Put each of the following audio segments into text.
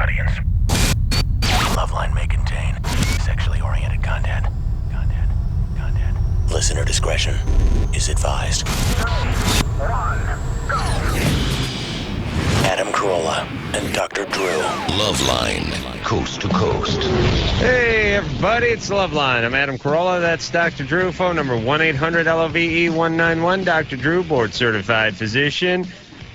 audience. LoveLine may contain sexually oriented content. Listener discretion is advised. 3, 1, go. Adam Carolla and Dr. Drew. LoveLine, coast to coast. Hey, everybody, it's LoveLine. I'm Adam Carolla. That's Dr. Drew. Phone number 1-800-LOVE-191. Dr. Drew, board-certified physician,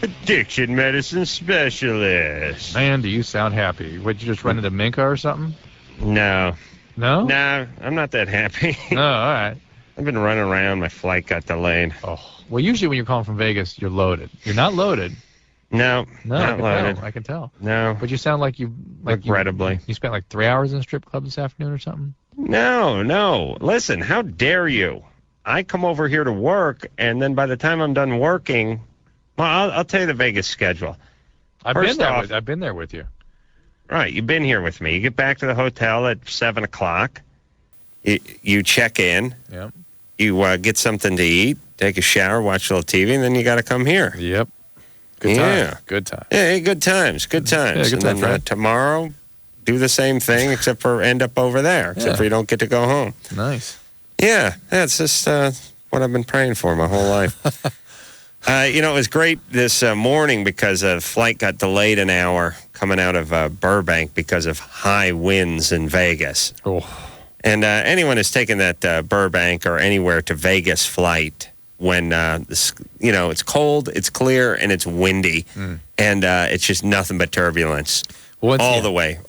addiction medicine specialist. Man, do you sound happy. Would you just run into Minka or something? No. No? No, I'm not that happy. Oh, all right. I've been running around. My flight got delayed. Oh, well, usually when you're calling from Vegas, you're loaded. You're not loaded. No, not loaded. I can tell. No. But you sound like you... Regrettably. You spent like 3 hours in a strip club this afternoon or something? No. Listen, how dare you? I come over here to work, and then by the time I'm done working... Well, I'll tell you the Vegas schedule. I've been there with you. Right, you've been here with me. You get back to the hotel at 7 o'clock. You check in. Yep. You get something to eat, take a shower, watch a little TV, and then you got to come here. Yep. Good time. Good time. Yeah, good times. Good times. Yeah, good time, and then tomorrow, do the same thing, except for end up over there, except for you don't get to go home. Nice. Yeah, that's just what I've been praying for my whole life. It was great this morning because a flight got delayed an hour coming out of Burbank because of high winds in Vegas. Oh. And anyone who's taken that Burbank or anywhere to Vegas flight when, it's cold, it's clear, and it's windy, and it's just nothing but turbulence all the way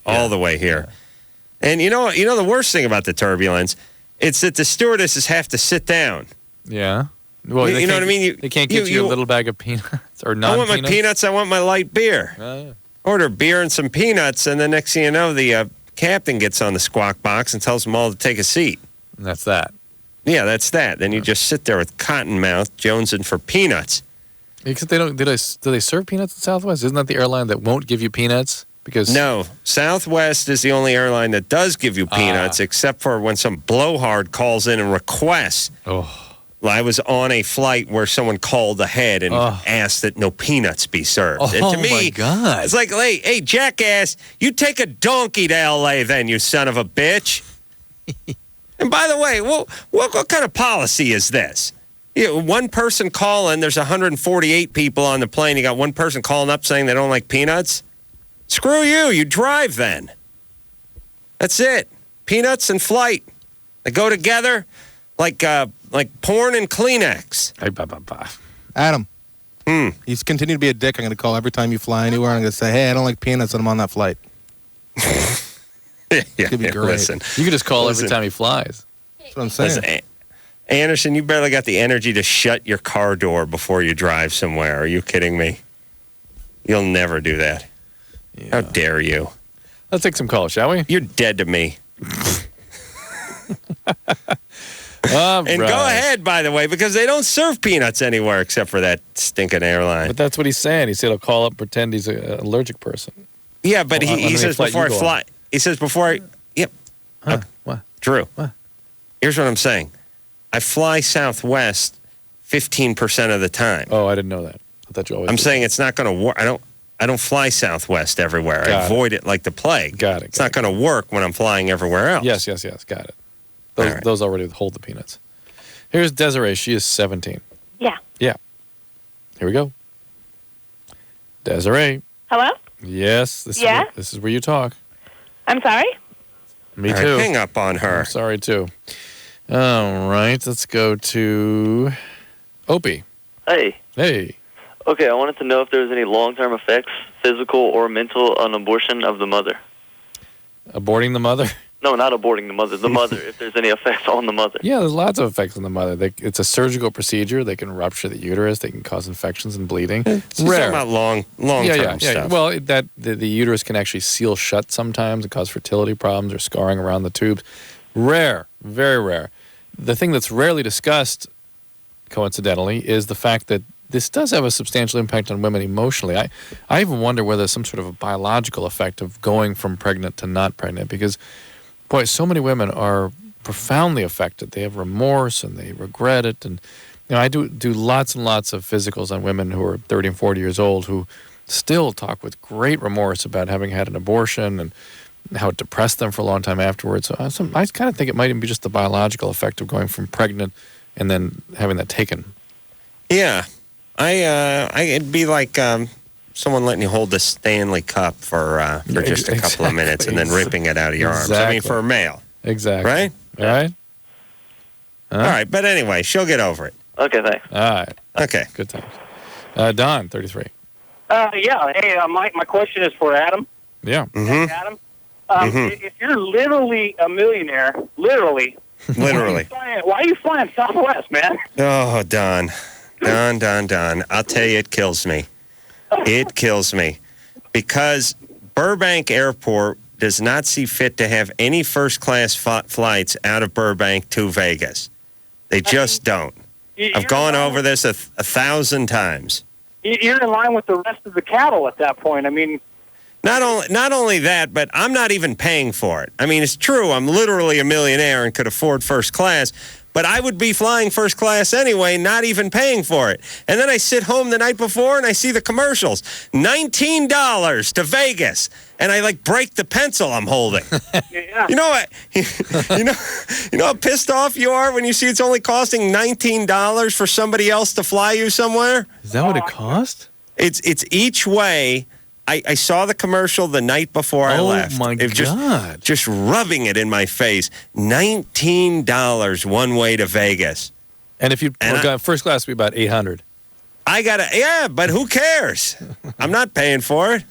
here. Yeah. And you know the worst thing about the turbulence? It's that the stewardesses have to sit down. Yeah. Well, you know what I mean? They can't get you a little bag of peanuts or non-peanuts? I want my peanuts. I want my light beer. Oh, yeah. Order beer and some peanuts, and the next thing you know, the captain gets on the squawk box and tells them all to take a seat. And that's that. Yeah, that's that. Then you just sit there with cotton mouth, jonesing for peanuts. Except they don't. Do they serve peanuts at Southwest? Isn't that the airline that won't give you peanuts? Because no, Southwest is the only airline that does give you peanuts, except for when some blowhard calls in and requests. Oh. I was on a flight where someone called ahead and asked that no peanuts be served. Oh, and to me, my God. It's like, hey, jackass, you take a donkey to L.A. then, you son of a bitch. And by the way, what kind of policy is this? One person calling, there's 148 people on the plane. You got one person calling up saying they don't like peanuts? Screw you. You drive then. That's it. Peanuts and flight. They go together like porn and Kleenex. Adam. He's continued to be a dick. I'm going to call every time you fly anywhere. I'm going to say, hey, I don't like peanuts and I'm on that flight. Yeah, be great. Listen. You can just call every time he flies. That's what I'm saying. Listen, Anderson, you barely got the energy to shut your car door before you drive somewhere. Are you kidding me? You'll never do that. Yeah. How dare you? Let's take some calls, shall we? You're dead to me. And go ahead, by the way, because they don't serve peanuts anywhere except for that stinking airline. But that's what he's saying. He said he'll call up and pretend he's an allergic person. Yeah, but he says before I fly. He says before I... Yep. Huh? What? Drew. What? Here's what I'm saying. I fly Southwest 15% of the time. Oh, I didn't know that. I thought you always I'm saying it's not going to work. I don't fly Southwest everywhere. I avoid it like the plague. Got it. It's not going to work when I'm flying everywhere else. Yes. Got it. Those already hold the peanuts. Here's Desiree. She is 17. Yeah. Here we go. Desiree. Hello? Yes. This is where you talk. I'm sorry? Me All too. Right, hang up on her. I'm sorry, too. All right. Let's go to Opie. Hey. Hey. Okay, I wanted to know if there was any long-term effects, physical or mental, on abortion of the mother. Aborting the mother? No, not aborting the mother. The mother, if there's any effects on the mother. Yeah, there's lots of effects on the mother. It's a surgical procedure. They can rupture the uterus. They can cause infections and bleeding. It's rare. Talking about long-term stuff. Well, the uterus can actually seal shut sometimes and cause fertility problems or scarring around the tubes. Rare, very rare. The thing that's rarely discussed, coincidentally, is the fact that this does have a substantial impact on women emotionally. I even wonder whether there's some sort of a biological effect of going from pregnant to not pregnant because, boy, so many women are profoundly affected. They have remorse and they regret it. And I do lots and lots of physicals on women who are 30 and 40 years old who still talk with great remorse about having had an abortion and how it depressed them for a long time afterwards. So I kind of think it might even be just the biological effect of going from pregnant and then having that taken. Yeah. It'd be like someone letting you hold the Stanley Cup for just a couple of minutes and then ripping it out of your arms. I mean, for a male. Exactly. Right? All right? All right. But anyway, she'll get over it. Okay, thanks. All right. Okay. Good times. Don, 33. Yeah. Hey, my question is for Adam. Yeah. Mm-hmm. Adam, if you're literally a millionaire, literally, Literally. why are you flying Southwest, man? Oh, Don. I'll tell you, it kills me. It kills me. Because Burbank Airport does not see fit to have any first-class flights out of Burbank to Vegas. They just don't. I've gone over this a 1,000 times. You're in line with the rest of the cattle at that point. I mean, Not only that, but I'm not even paying for it. I mean, it's true. I'm literally a millionaire and could afford first class, but I would be flying first class anyway, not even paying for it. And then I sit home the night before and I see the commercials. $19 to Vegas. And I break the pencil I'm holding. yeah. You know what? you know how pissed off you are when you see it's only costing $19 for somebody else to fly you somewhere? Is that what it cost? It's each way. I saw the commercial the night before I left. Oh, my God. Just rubbing it in my face. $19 one way to Vegas. And if you got first class, it'd be about $800. But who cares? I'm not paying for it.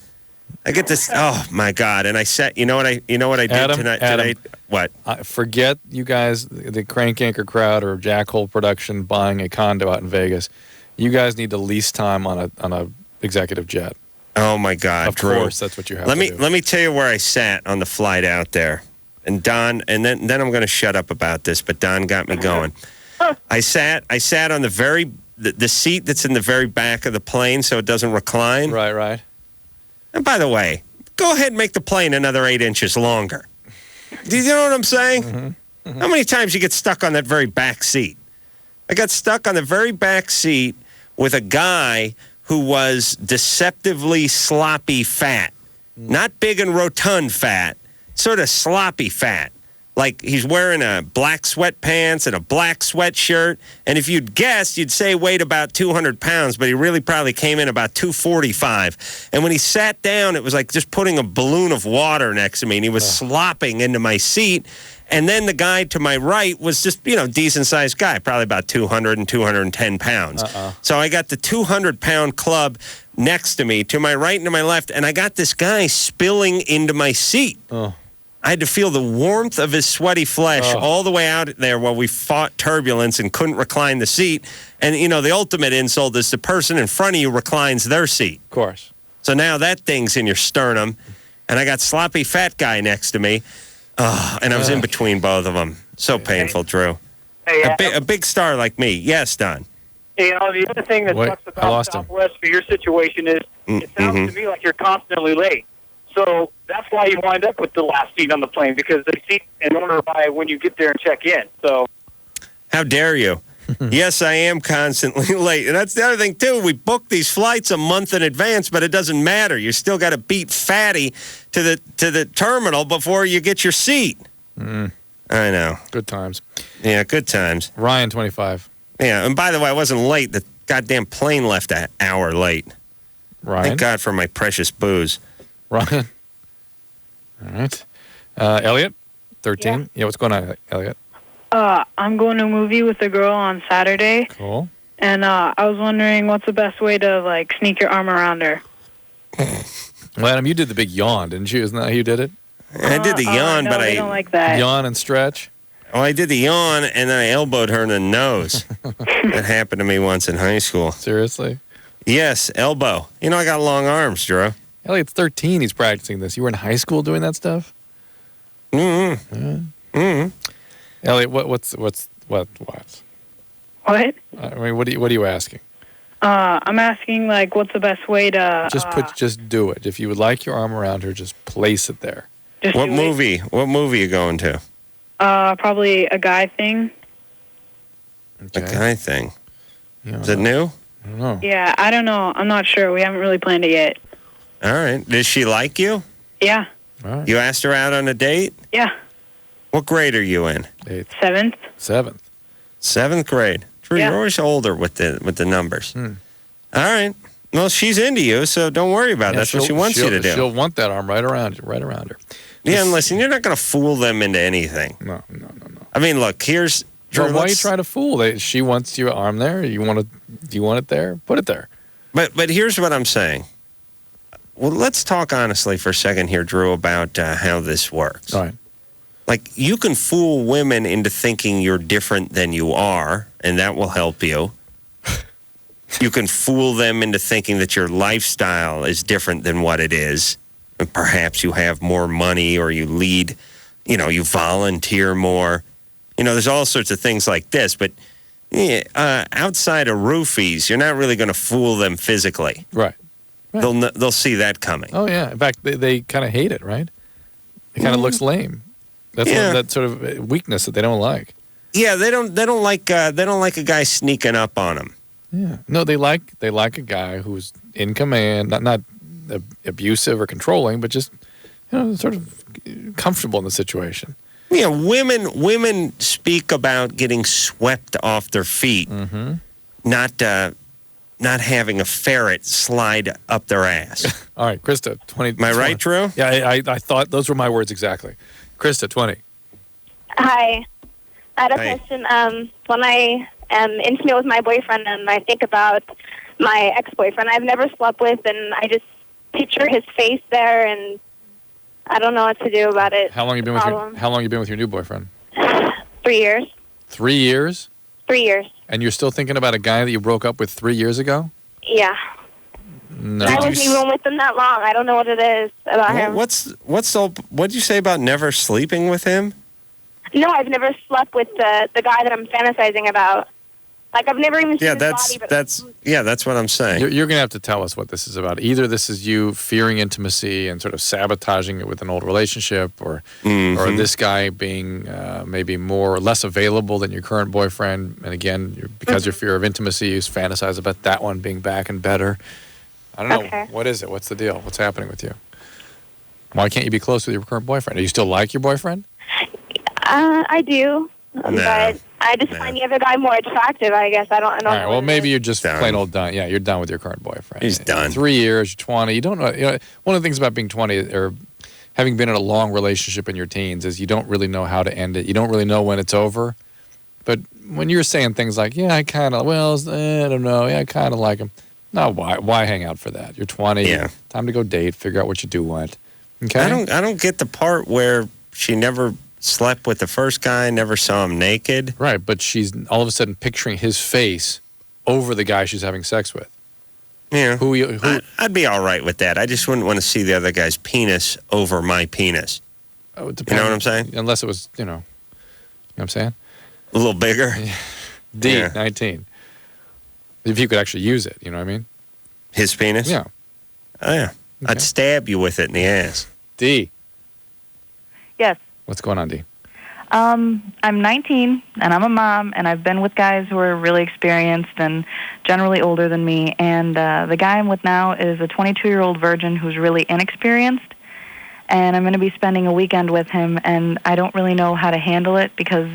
I get this. Oh my God! And I said, you know what I did Adam, tonight? Adam, What? Forget you guys, the Crank Anchor crowd or Jackhole Production buying a condo out in Vegas. You guys need to lease time on a executive jet. Oh my God, Of Drew. course, that's what you have Let to me do. let me tell you where I sat on the flight out there, and Don, and then I'm going to shut up about this, but Don got me going. I sat on the seat that's in the very back of the plane, so it doesn't recline. Right. And by the way, go ahead and make the plane another 8 inches longer. Do you know what I'm saying? Mm-hmm. How many times you get stuck on that very back seat? I got stuck on the very back seat with a guy who was deceptively sloppy fat. Not big and rotund fat, sort of sloppy fat. Like he's wearing a black sweatpants and a black sweatshirt. And if you'd guessed, you'd say weighed about 200 pounds, but he really probably came in about 245. And when he sat down, it was like just putting a balloon of water next to me, and he was slopping into my seat. And then the guy to my right was just, decent-sized guy, probably about 200 and 210 pounds. So I got the 200-pound club next to me, to my right and to my left, and I got this guy spilling into my seat. I had to feel the warmth of his sweaty flesh all the way out there while we fought turbulence and couldn't recline the seat. And, the ultimate insult is the person in front of you reclines their seat. Of course. So now that thing's in your sternum, and I got sloppy fat guy next to me. And I was in between both of them. So painful, Drew. Hey, A big star like me. Yes, Don. the other thing that Wait, sucks I about lost him. Southwest for your situation is it sounds to me like you're constantly late. So that's why you wind up with the last seat on the plane, because they seat in order by when you get there and check in. So How dare you? Yes, I am constantly late. And that's the other thing, too. We book these flights a month in advance, but it doesn't matter. You still got to beat Fatty to the terminal before you get your seat. I know. Good times. Yeah, good times. Ryan, 25. Yeah, and by the way, I wasn't late. The goddamn plane left an hour late. Ryan. Thank God for my precious booze. Ryan. All right. Elliot, 13. Yeah, what's going on, Elliot? I'm going to a movie with a girl on Saturday, Cool. and I was wondering what's the best way to sneak your arm around her. Well, Adam, you did the big yawn, didn't you? Isn't that how you did it? I did the yawn, no, but they don't like that. Yawn and stretch. I did the yawn, and then I elbowed her in the nose. That happened to me once in high school. Seriously? Yes, elbow. I got long arms, Drew. Elliot's 13. He's practicing this. You were in high school doing that stuff? Elliot, what? What? I mean, what are you asking? I'm asking what's the best way to Just do it. If you would like your arm around her, just place it there. just What do it? movie? What movie you going to? Probably a guy thing. The guy thing. You know, Is it new? I don't know. Yeah, I don't know. I'm not sure. We haven't really planned it yet. All right. Does she like you? Yeah. All right. You asked her out on a date? Yeah. What grade are you in? 8th. 7th. 7th. 7th grade. Drew, Yeah. you're always older with the numbers. All right. Well, she's into you, so don't worry about it. That's what she wants you to do. She'll want that arm right around her. Yeah, and listen, you're not going to fool them into anything. No. I mean, look, here's Drew. Why are you trying to fool? She wants your arm there. Do you want it there? Put it there. But here's what I'm saying. Well, let's talk honestly for a second here, Drew, about how this works. All right. Like, you can fool women into thinking you're different than you are, and that will help you. You can fool them into thinking that your lifestyle is different than what it is. And perhaps you have more money or you lead, you volunteer more. There's all sorts of things like this. But outside of roofies, you're not really going to fool them physically. Right. They'll see that coming. Oh, yeah. In fact, they kind of hate it, right? It kind of looks lame. That's that sort of weakness that they don't like. Yeah, they don't like a guy sneaking up on them. Yeah. No, they like a guy who's in command, not abusive or controlling, but just sort of comfortable in the situation. Yeah, women speak about getting swept off their feet, not having a ferret slide up their ass. All right, Krista, 20. Am I right, Drew? Yeah, I thought those were my words exactly. Krista, 20. Hi. I had a Hey. question. When I am intimate with my boyfriend and I think about my ex-boyfriend I've never slept with, and I just picture his face there, and I don't know what to do about it. How long you been with your new boyfriend? 3 years. 3 years? 3 years. And you're still thinking about a guy that you broke up with 3 years ago? Yeah. No. I wasn't even with him that long. I don't know what it is about him. What'd you say about never sleeping with him? No, I've never slept with the guy that I'm fantasizing about. Like, I've never even seen his body. But that's what I'm saying. You're going to have to tell us what this is about. Either this is you fearing intimacy and sort of sabotaging it with an old relationship, or this guy being maybe more or less available than your current boyfriend. And again, because your fear of intimacy, you fantasize about that one being back and better. I don't know. Okay. What is it? What's the deal? What's happening with you? Why can't you be close with your current boyfriend? Do you still like your boyfriend? I do. But I just find the other guy more attractive, I guess. I don't All know. right, well, maybe you're just Done. plain old done. Yeah, you're done with your current boyfriend. He's done. 3 years, you're 20. You don't know. One of the things about being 20 or having been in a long relationship in your teens is you don't really know how to end it. You don't really know when it's over. But when you're saying things like, yeah, I kind of, I don't know. Yeah, I kind of like him. No, why hang out for that? You're 20. Yeah. Time to go date, figure out what you do want. Okay? I don't get the part where she never slept with the first guy, never saw him naked. Right, but she's all of a sudden picturing his face over the guy she's having sex with. Yeah. Who I'd be all right with that. I just wouldn't want to see the other guy's penis over my penis. Oh, it You know what I'm saying? Unless it was, you know what I'm saying? A little bigger. D, Yeah. 19. If you could actually use it, you know what I mean? His penis? Yeah. Oh, yeah. Okay. I'd stab you with it in the ass. D, Yes. what's going on, D? I'm 19, and I'm a mom, and I've been with guys who are really experienced and generally older than me. And the guy I'm with now is a 22-year-old virgin who's really inexperienced. And I'm going to be spending a weekend with him, and I don't really know how to handle it because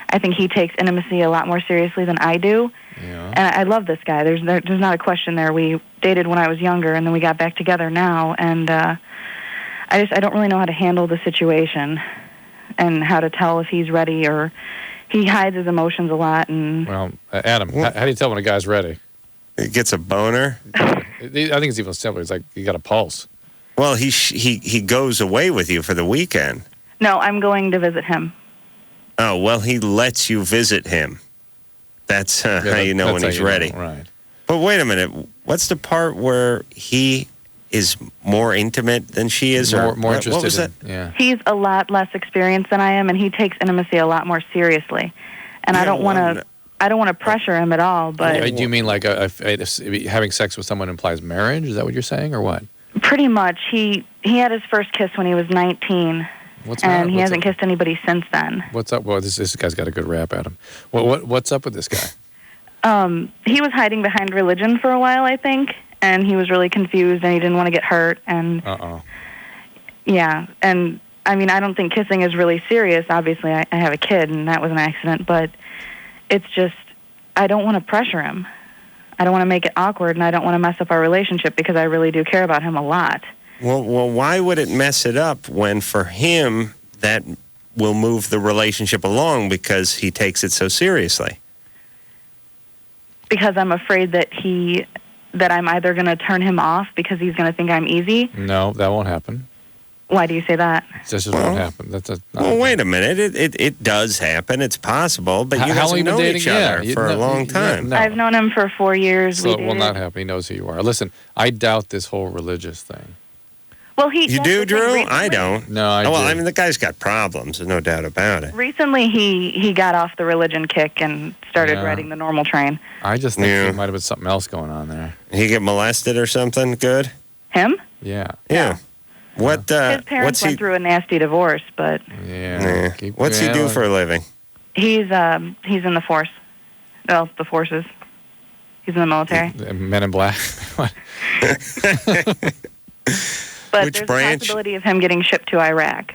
I think he takes intimacy a lot more seriously than I do. Yeah. And I love this guy. There's not a question there. We dated when I was younger, and then we got back together now. And I don't really know how to handle the situation and how to tell if he's ready, or he hides his emotions a lot. And Well, Adam, how do you tell when a guy's ready? He gets a boner. I think it's even simpler. It's like you got a pulse. Well, he goes away with you for the weekend. no, I'm going to visit him. Oh, well, he lets you visit him. That's how you know when that's he's how you ready. know, right. But wait a minute. What's the part where he is more intimate than she is? More or interested what was that? Yeah. He's a lot less experienced than I am, and he takes intimacy a lot more seriously. And I don't want to pressure him at all. But Do you mean like having sex with someone implies marriage? Is that what you're saying, or what? pretty much, he had his first kiss when he was 19, and he hasn't kissed anybody since then. What's up? Well, this guy's got a good rap at him. What's up with this guy? He was hiding behind religion for a while, I think, and he was really confused, and he didn't want to get hurt, and yeah, and I mean, I don't think kissing is really serious. Obviously, I have a kid, and that was an accident, but it's just, I don't want to pressure him. I don't want to make it awkward, and I don't want to mess up our relationship because I really do care about him a lot. Well, why would it mess it up when for him that will move the relationship along because he takes it so seriously? Because I'm afraid that I'm either going to turn him off because he's going to think I'm easy. No, that won't happen. Why do you say that? This just won't happen. Wait a minute. It does happen. It's possible, but you guys have known each other for a long time. I've known him for 4 years. So it will not happen. He knows who you are. Listen, I doubt this whole religious thing. Well, you do, Drew? I don't. No, I well, do. I mean, the guy's got problems. There's no doubt about it. Recently, he got off the religion kick and started riding the normal train. I just think there might have been something else going on there. He get molested or something? Good? Him? Yeah. Yeah. His parents went through a nasty divorce, but... Yeah. What's he do for a living? He's in the force. Well, the forces. He's in the military. Men in Black. But Which there's branch? a possibility of him getting shipped to Iraq.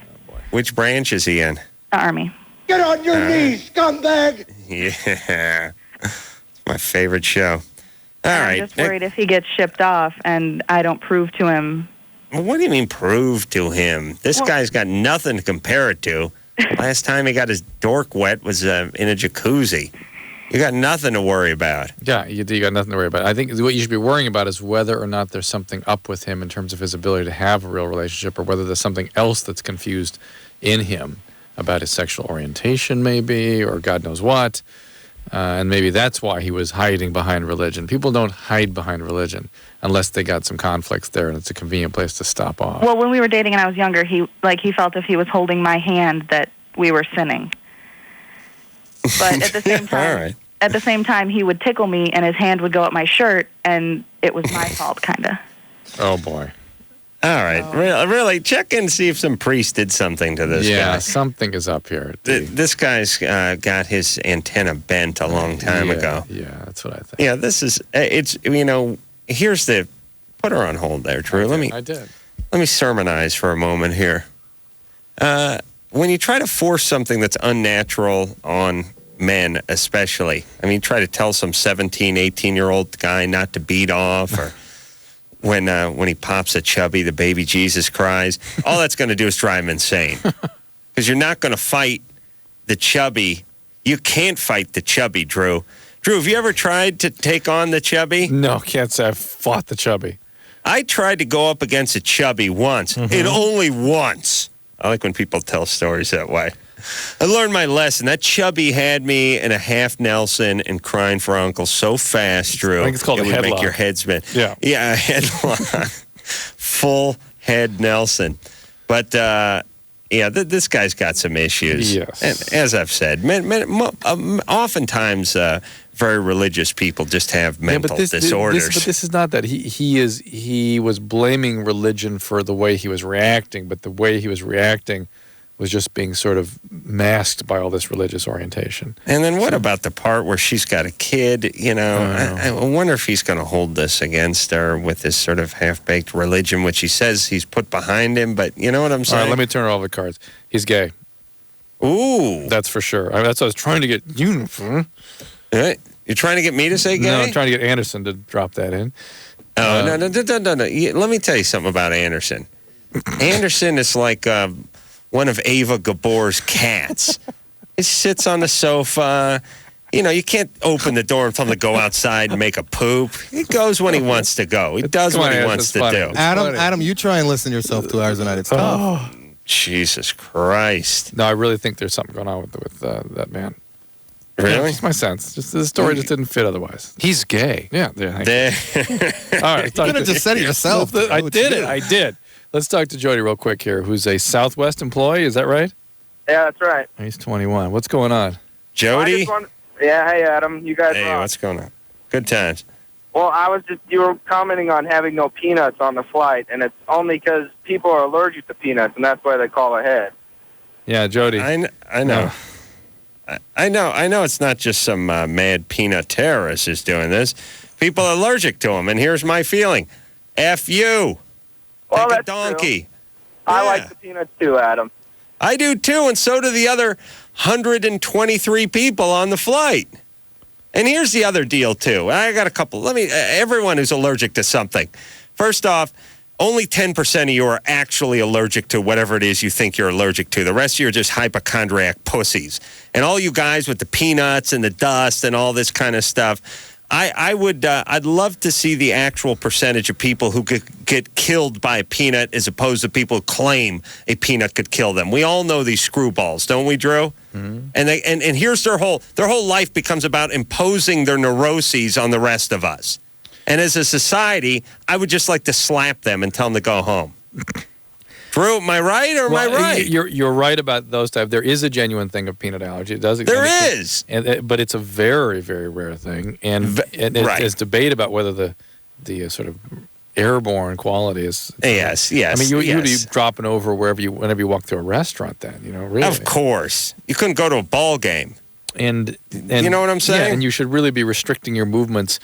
Which branch is he in? The Army. Get on your knees, scumbag! Yeah. It's my favorite show. All right. I'm just worried if he gets shipped off and I don't prove to him. Well, what do you mean prove to him? This guy's got nothing to compare it to. Last time he got his dork wet was in a jacuzzi. You got nothing to worry about. Yeah, you got nothing to worry about. I think what you should be worrying about is whether or not there's something up with him in terms of his ability to have a real relationship, or whether there's something else that's confused in him about his sexual orientation, maybe, or God knows what. And maybe that's why he was hiding behind religion. People don't hide behind religion unless they got some conflicts there and it's a convenient place to stop off. Well, when we were dating and I was younger, he felt if he was holding my hand that we were sinning. But at the same time, All right. At the same time, he would tickle me and his hand would go up my shirt, and it was my fault, kind of. Oh boy! All right, really, check and see if some priest did something to this guy. Yeah, something is up here. This guy's got his antenna bent a long time ago. Yeah, that's what I think. Yeah, this is here's the put her on hold there, Drew. I did. Let me sermonize for a moment here. When you try to force something that's unnatural on men especially, I mean, try to tell some 17, 18-year-old guy not to beat off, or when he pops a chubby, the baby Jesus cries, all that's going to do is drive him insane. Because you're not going to fight the chubby. You can't fight the chubby, Drew. Drew, have you ever tried to take on the chubby? No, can't say I've fought the chubby. I tried to go up against a chubby once, and only once. I like when people tell stories that way. I learned my lesson. That chubby had me in a half Nelson and crying for uncle so fast, Drew. I think it's called it a would headlock. make your head spin. Yeah. Yeah, a headlock. Full head Nelson. But, this guy's got some issues. Yes. And as I've said, oftentimes very religious people just have mental disorders. But this is not that. He was blaming religion for the way he was reacting, but the way he was reacting was just being sort of masked by all this religious orientation. And then what about the part where she's got a kid? I wonder if he's going to hold this against her with this sort of half-baked religion, which he says he's put behind him. But you know what I'm saying? All right, let me turn all the cards. He's gay. Ooh. That's for sure. That's what I was trying to get you for. You're trying to get me to say gay? No, I'm trying to get Anderson to drop that in. Oh, no. Let me tell you something about Anderson. Anderson is like one of Ava Gabor's cats. He sits on the sofa. You can't open the door and tell him to go outside and make a poop. He goes when he wants to go. He does what he wants to do. Adam, you try and listen to yourself 2 hours a night. It's tough. Jesus Christ. No, I really think there's something going on with that man. Really? Yeah, it's my sense. Just the story just didn't fit otherwise. He's gay. Yeah. There. All right. You could have just said it yourself. I did. Let's talk to Jody real quick here, who's a Southwest employee. Is that right? Yeah, that's right. He's 21. What's going on? Jody? Yeah, hey, Adam. You guys Hey, what's going on? Good times. Well, you were commenting on having no peanuts on the flight, and it's only because people are allergic to peanuts, and that's why they call ahead. Yeah, Jody. I know. I know it's not just some mad peanut terrorist who's doing this. People are allergic to them, and here's my feeling. F you. Well, Take a that's donkey. true. I Yeah. like the peanuts too, Adam. I do too, and so do the other 123 people on the flight. And here's the other deal too. I got a couple. Everyone who's allergic to something. First off, only 10% of you are actually allergic to whatever it is you think you're allergic to. The rest of you are just hypochondriac pussies. And all you guys with the peanuts and the dust and all this kind of stuff, I'd love to see the actual percentage of people who could get killed by a peanut as opposed to people who claim a peanut could kill them. We all know these screwballs, don't we, Drew? Mm-hmm. And here's their whole life becomes about imposing their neuroses on the rest of us. And as a society, I would just like to slap them and tell them to go home. Drew, am I right or am I right? You're right about those type. There is a genuine thing of peanut allergy. It does exist. There is. But it's a very, very rare thing. And there's debate about whether the sort of airborne quality is. Yes. I mean, you would be dropping over whenever you walk through a restaurant then, really. Of course. You couldn't go to a ball game. And you know what I'm saying? Yeah, and you should really be restricting your movements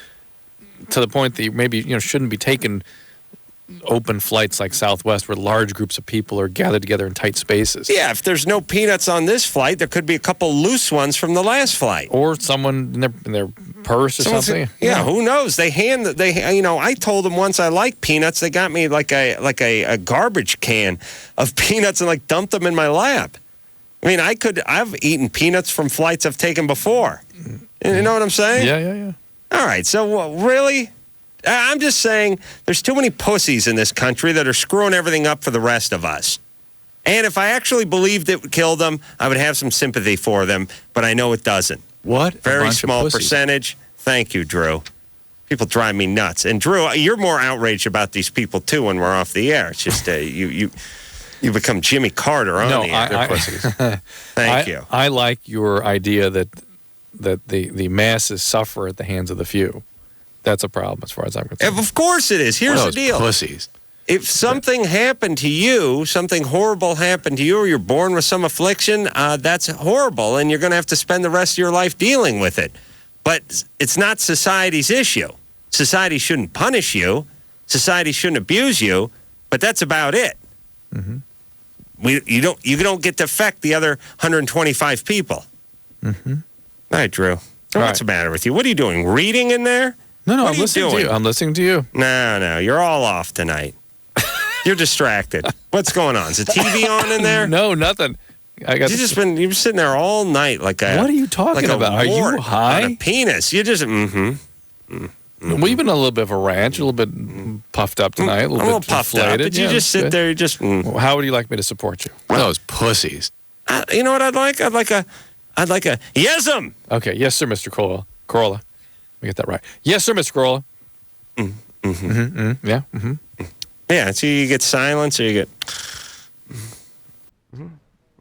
to the point that you maybe shouldn't be taking open flights like Southwest where large groups of people are gathered together in tight spaces. Yeah, if there's no peanuts on this flight, there could be a couple loose ones from the last flight. Or someone in their purse or something. Yeah, who knows? I told them once I like peanuts. They got me like a garbage can of peanuts and dumped them in my lap. I mean, I've eaten peanuts from flights I've taken before. You know what I'm saying? Yeah. All right, so really? I'm just saying there's too many pussies in this country that are screwing everything up for the rest of us. And if I actually believed it would kill them, I would have some sympathy for them, but I know it doesn't. What? Very small percentage. Thank you, Drew. People drive me nuts. And Drew, you're more outraged about these people too when we're off the air. It's just you become Jimmy Carter on the air. Pussies. Thank you. I like your idea that the masses suffer at the hands of the few. That's a problem as far as I'm concerned. Of course it is. Here's the deal. Pussies. If something happened to you, something horrible happened to you, or you're born with some affliction, that's horrible, and you're going to have to spend the rest of your life dealing with it. But it's not society's issue. Society shouldn't punish you. Society shouldn't abuse you. But that's about it. Mm-hmm. You don't get to affect the other 125 people. Mm-hmm. All right, Drew. What's the matter with you? What are you doing? Reading in there? No, I'm listening to you. I'm listening to you. No, you're all off tonight. You're distracted. What's going on? Is the TV on in there? No, nothing. You've been sitting there all night like a. What are you talking about? Are you high? On a penis. You just Well, you've been a little bit of a ranch, a little bit puffed up tonight, a little bit puffed inflated. up. But you just sit there. You just. Well, how would you like me to support you? Those pussies. You know what I'd like? I'd like a yes'm. Okay, yes, sir, Mr. Corolla. Let me get that right. Yes, sir, Mr. Corolla. Yeah. Yeah, so you get silence or you get. All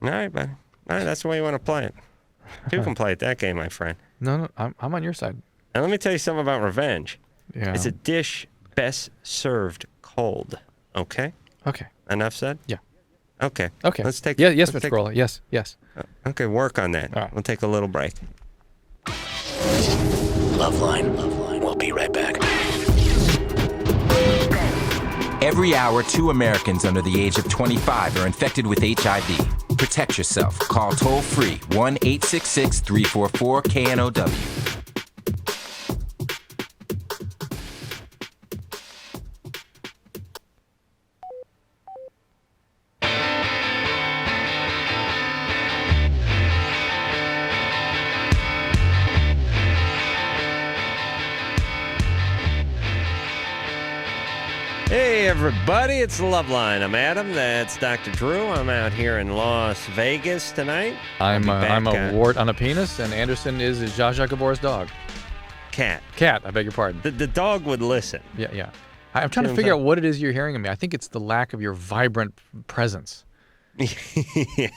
right, buddy. All right, that's the way you want to play it. You can play it that game, my friend. No, I'm on your side. And let me tell you something about revenge. Yeah. It's a dish best served cold. Okay? Okay. Enough said? Yeah. Okay. Let's take. Yeah. Yes, Mr. Corolla. Yes. Okay, work on that. All right. We'll take a little break. LoveLine. We'll be right back. Every hour, 2 Americans under the age of 25 are infected with HIV. Protect yourself. Call toll-free 1-866-344-KNOW. Hey, everybody, it's LoveLine. I'm Adam. That's Dr. Drew. I'm out here in Las Vegas tonight. I'm a wart on a penis, and Anderson is Zsa Zsa Gabor's dog. Cat. I beg your pardon. The dog would listen. Yeah. I'm trying to figure out what it is you're hearing in me. I think it's the lack of your vibrant presence. Yeah. You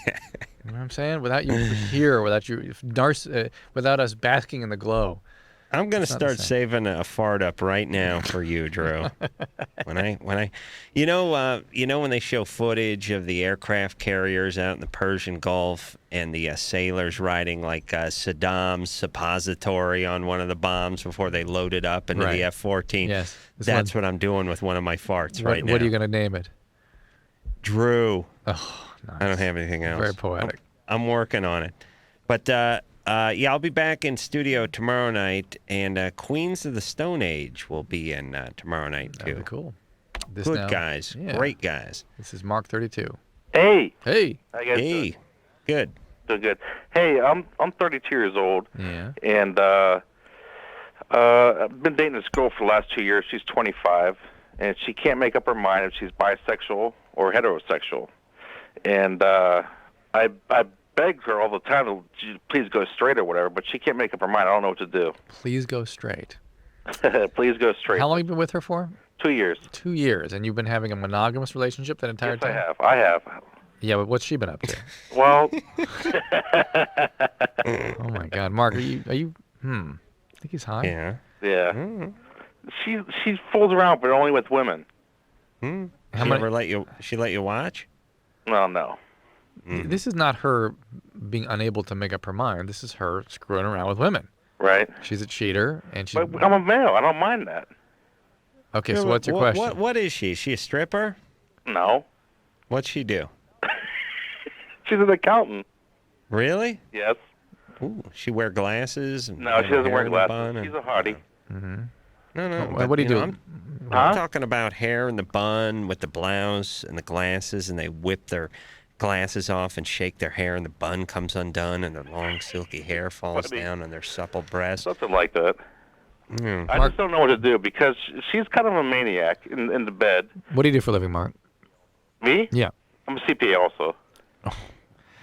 know what I'm saying? Without you here, without us basking in the glow. I'm gonna It's not the start same. saving a fart up right now for you, Drew. when I, when they show footage of the aircraft carriers out in the Persian Gulf and the sailors riding like Saddam's suppository on one of the bombs before they load it up into the Right. F-14. Yes. That's what I'm doing with one of my farts right now. What are you going to name it? Drew. Oh, nice. I don't have anything else. Very poetic. I'm working on it. But, I'll be back in studio tomorrow night, and Queens of the Stone Age will be in tomorrow night, too. That'd be cool. Good guys. Yeah. Great guys. This is Mark 32. Hey. Hey. How you guys doing? Hey. Good. Doing good. Hey, I'm 32 years old. Yeah. And I've been dating this girl for the last 2 years. She's 25, and she can't make up her mind if she's bisexual or heterosexual. And I beg her all the time to please go straight or whatever, but she can't make up her mind. I don't know what to do. Please go straight. Please go straight. How long have you been with her for? 2 years. 2 years. And you've been having a monogamous relationship that entire Yes, time? I have. Yeah, but what's she been up to? Well. Oh, my God. Mark, are you, I think he's high? Yeah. Yeah. Mm. She fools around, but only with women. How many? She let you watch? Well, no. This is not her being unable to make up her mind. This is her screwing around with women. Right. She's a cheater, and she's... But I'm a male. I don't mind that. Okay, so what's your question? What is she? Is she a stripper? No. What's she do? She's an accountant. Really? Yes. Ooh, she wear glasses? And No, she doesn't wear hair in the bun glasses. She's and- a hottie. Mm-hmm. No. What but, do you do? I'm talking about hair in the bun with the blouse and the glasses, and they whip their glasses off and shake their hair, and the bun comes undone, and their long silky hair falls down on their supple breasts. Something like that. Mm. I just don't know what to do because she's kind of a maniac in the bed. What do you do for a living, Mark? Me? Yeah. I'm a CPA also.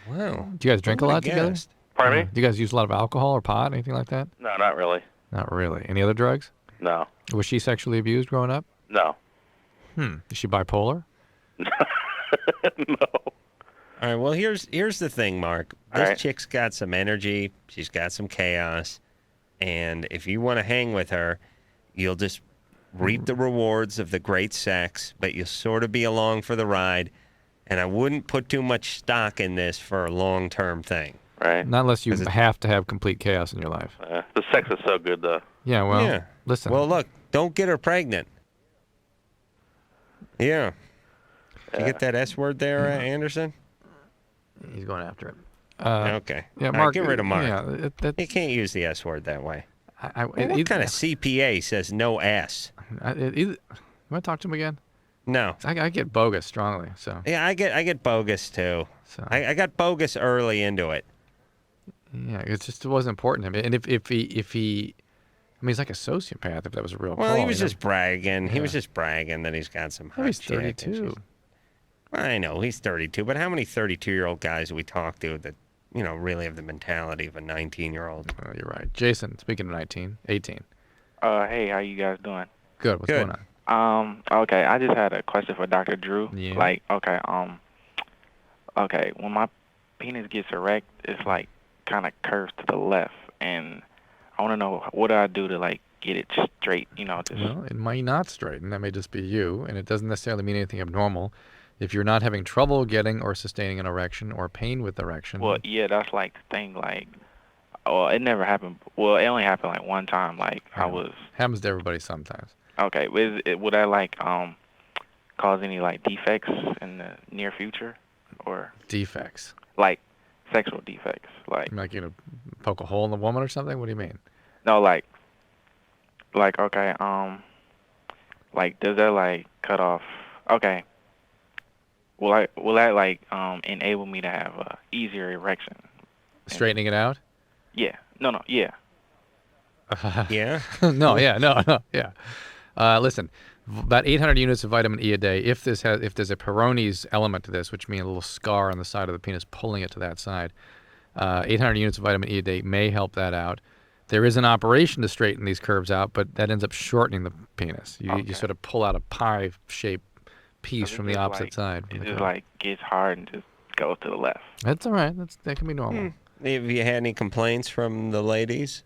Wow. Do you guys drink a lot together? Pardon me? Do you guys use a lot of alcohol or pot, anything like that? No, not really. Not really. Any other drugs? No. Was she sexually abused growing up? No. Is she bipolar? No. All right, well, here's the thing, Mark. All This right. chick's got some energy. She's got some chaos. And if you want to hang with her, you'll just reap the rewards of the great sex, but you'll sort of be along for the ride. And I wouldn't put too much stock in this for a long-term thing. Right. Not unless you have to have complete chaos in your life. The sex is so good, though. Yeah, well, Yeah. listen. Well, look, don't get her pregnant. Yeah. You get that S word there, Anderson? He's going after it. Okay. Yeah, All right, Mark. get rid of Mark. Yeah, You can't use the S word that way. What What kind of CPA says no S? You want to talk to him again? No. I get bogus strongly. So Yeah, I get bogus too. So I got bogus early into it. yeah, it wasn't important to him. And if he, I mean, he's like a sociopath. If that was a real Well, call, he was you know? just bragging. He Yeah. was just bragging that he's got some hot Oh, he's chick and 32. she's- I know he's 32, but how many 32-year-old guys do we talk to that really have the mentality of a 19-year-old? Oh, you're right, Jason. Speaking of 18. Hey, how you guys doing? Good. What's going on? Okay, I just had a question for Dr. Drew. Yeah. Like, okay, when my penis gets erect, it's like kind of curves to the left, and I want to know what do I do to like get it straight? Just Well, it might not straighten. That may just be you, and it doesn't necessarily mean anything abnormal. If you're not having trouble getting or sustaining an erection or pain with erection, Well, yeah, that's like the thing. Like, well, it never happened. Well, it only happened like one time. Like, I was happens to everybody sometimes. okay. Would that like cause any like defects in the near future, or Defects. like sexual defects? Like, Like poke a hole in the woman or something? What do you mean? no, like okay, like does that like cut off? Okay. Will that like enable me to have a easier erection? Straightening it out? Yeah. No. Yeah. Yeah. No. Yeah. Listen, about 800 units of vitamin E a day. If there's a Peyronie's element to this, which means a little scar on the side of the penis pulling it to that side, 800 units of vitamin E a day may help that out. There is an operation to straighten these curves out, but that ends up shortening the penis. You sort of pull out a pie-shaped piece from the opposite side. It just like gets hard and just goes to the left. That's all right. That can be normal. Have you had any complaints from the ladies?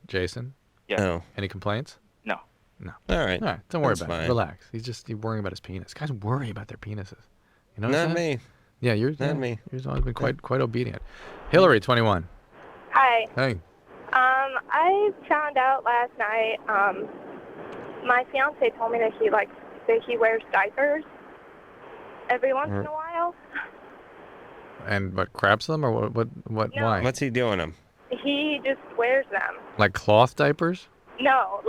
Jason? Yeah. Oh. Any complaints? No. No. All right. All right. Don't worry That's about fine. it. Relax. He's worrying about his penis. Guys worry about their penises. You know Not that? me. Yeah, Not me. Yours always been quite obedient. Hillary, 21. Hi. Hey. I found out last night. My fiance told me that he wears diapers every once in a while. And what, craps them or what? No. Why? What's he doing them? He just wears them. Like cloth diapers? No,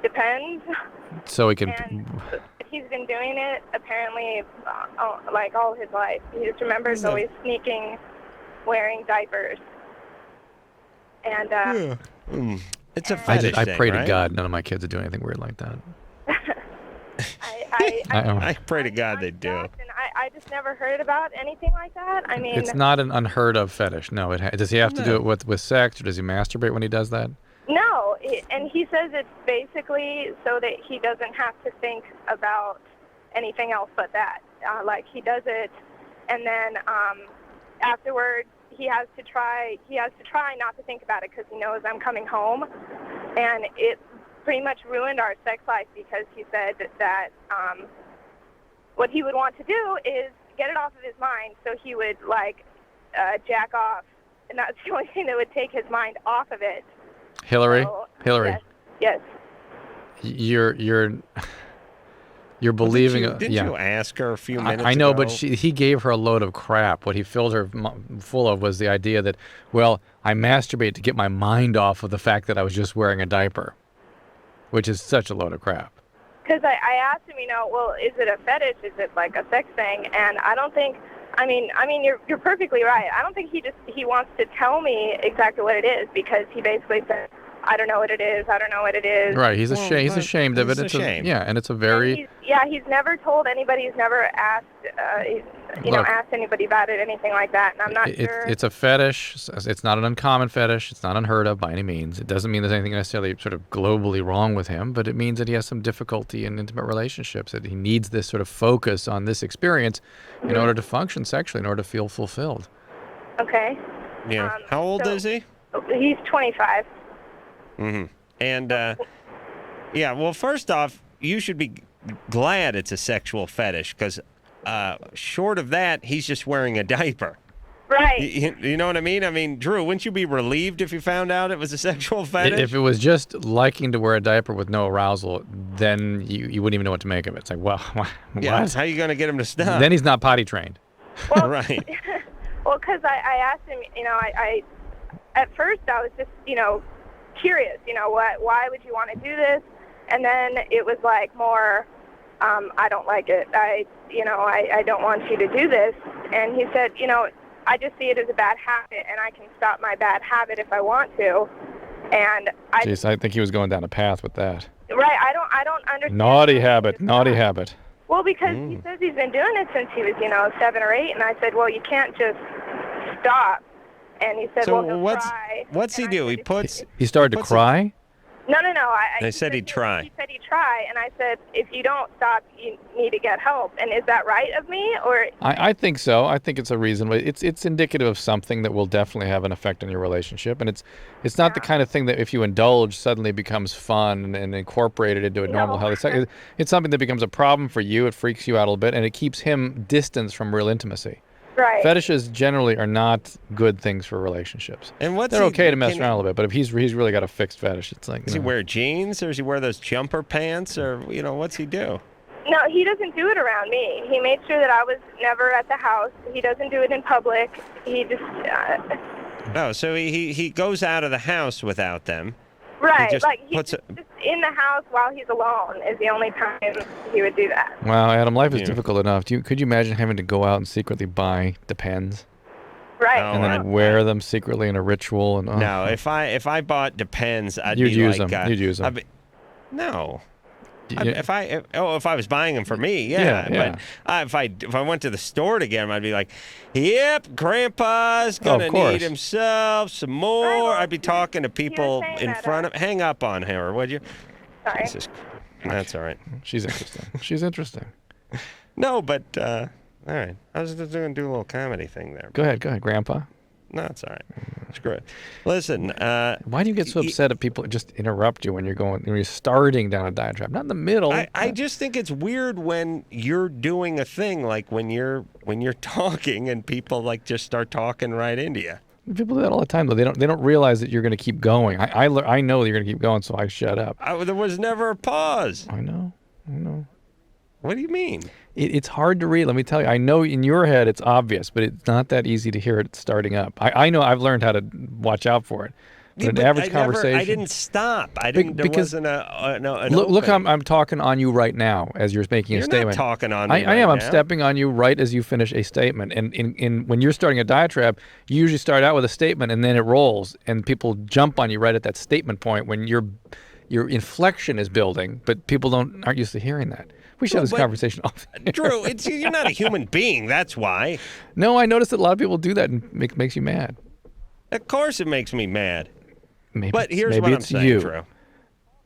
depends. So he can. And he's been doing it apparently all his life. He just remembers always sneaking, wearing diapers. And It's a I fetish thing, pray to right? God none of my kids are doing anything weird like that. I pray to God they do. And I just never heard about anything like that. I mean, It's not an unheard of fetish. No, does he have to do it with sex, or does he masturbate when he does that? no. And he says it's basically so that he doesn't have to think about anything else but that. He does it, and then afterwards he has to try not to think about it because he knows I'm coming home, and it pretty much ruined our sex life because he said that what he would want to do is get it off of his mind, so he would jack off, and that's the only thing that would take his mind off of it. Hillary, So, Hillary, yes. you're believing. Didn't you ask her a few minutes I know, ago? but he gave her a load of crap. What he filled her full of was the idea that, well, I masturbate to get my mind off of the fact that I was just wearing a diaper, which is such a load of crap. Because I asked him, well, is it a fetish? Is it like a sex thing? And I don't think. I mean, you're perfectly right. I don't think he wants to tell me exactly what it is because he basically said, I don't know what it is. I don't know what it is. Right. He's ashamed of it. It's a shame. Yeah, and it's a very. He's never told anybody. He's never asked. Asked anybody about it, anything like that. And I'm not sure. It's a fetish. It's not an uncommon fetish. It's not unheard of by any means. It doesn't mean there's anything necessarily sort of globally wrong with him, but it means that he has some difficulty in intimate relationships, that he needs this sort of focus on this experience in order to function sexually, in order to feel fulfilled. Okay. Yeah. How old is he? He's 25. Mm-hmm. And, well, first off, you should be glad it's a sexual fetish because short of that, he's just wearing a diaper. Right. You know what I mean? I mean, Drew, wouldn't you be relieved if you found out it was a sexual fetish? If it was just liking to wear a diaper with no arousal, then you wouldn't even know what to make of it. It's like, well, what? Yeah, how are you going to get him to stop? Then he's not potty trained. Well, right. Well, because I asked him, I at first I was just, curious, why would you want to do this? And then it was like more, I don't like it. I don't want you to do this. And he said, I just see it as a bad habit, and I can stop my bad habit if I want to. And Jeez, I think he was going down a path with that. Right, I don't understand. Naughty habit. Well, because he says he's been doing it since he was, 7 or 8, and I said, well, you can't just stop. And he said, So well, he'll try. what's he do? He started to cry? No. They said he'd try. He said he'd try, and I said, if you don't stop, you need to get help. And is that right of me, or? I think so. I think it's a reason. It's indicative of something that will definitely have an effect on your relationship, and it's not the kind of thing that if you indulge suddenly becomes fun and incorporated into a normal healthy. It's something that becomes a problem for you. It freaks you out a little bit, and it keeps him distanced from real intimacy. Right. Fetishes generally are not good things for relationships. And they're okay to mess around a little bit, but if he's really got a fixed fetish, it's like. Does he wear jeans, or does he wear those jumper pants, or what's he do? No, he doesn't do it around me. He made sure that I was never at the house. He doesn't do it in public. He just. Oh, so he goes out of the house without them. Right, just just in the house while he's alone is the only time he would do that. Wow, Adam, life is difficult enough. Could you imagine having to go out and secretly buy Depends? Right. And then wear them secretly in a ritual? And No, if I bought Depends, I'd You'd be use like, them. You'd use them. No. If I was buying them for me, yeah. But if I went to the store to get them, I'd be like, "Yep, Grandpa's gonna need himself some more." I'd be talking to people in front of. Hang up on her, would you? Sorry. Jesus. That's all right. She's interesting. No, but all right. I was just going to do a little comedy thing there. Go ahead, Grandpa. No, it's all right. It's great. Listen, why do you get so upset at people just interrupt you when you're starting down a diatribe? Not in the middle. I just think it's weird when you're doing a thing like when you're talking and people like just start talking right into you. People do that all the time, though. They don't realize that you're going to keep going. I know that you're going to keep going, so I shut up. There was never a pause. I know. What do you mean? It's hard to read. Let me tell you. I know in your head it's obvious, but it's not that easy to hear it starting up. I know I've learned how to watch out for it. But an average conversation. I didn't stop. There wasn't an look, I'm talking on you right now as you're making a statement. You're not talking on me I am. right I'm now. stepping on you right as you finish a statement. And when you're starting a diatribe, you usually start out with a statement and then it rolls, and people jump on you right at that statement point when your inflection is building, but people aren't used to hearing that. We should have this conversation off. Drew, you're not a human being. That's why. No, I noticed that a lot of people do that, and makes you mad. Of course, it makes me mad. But here's what I'm saying, Drew.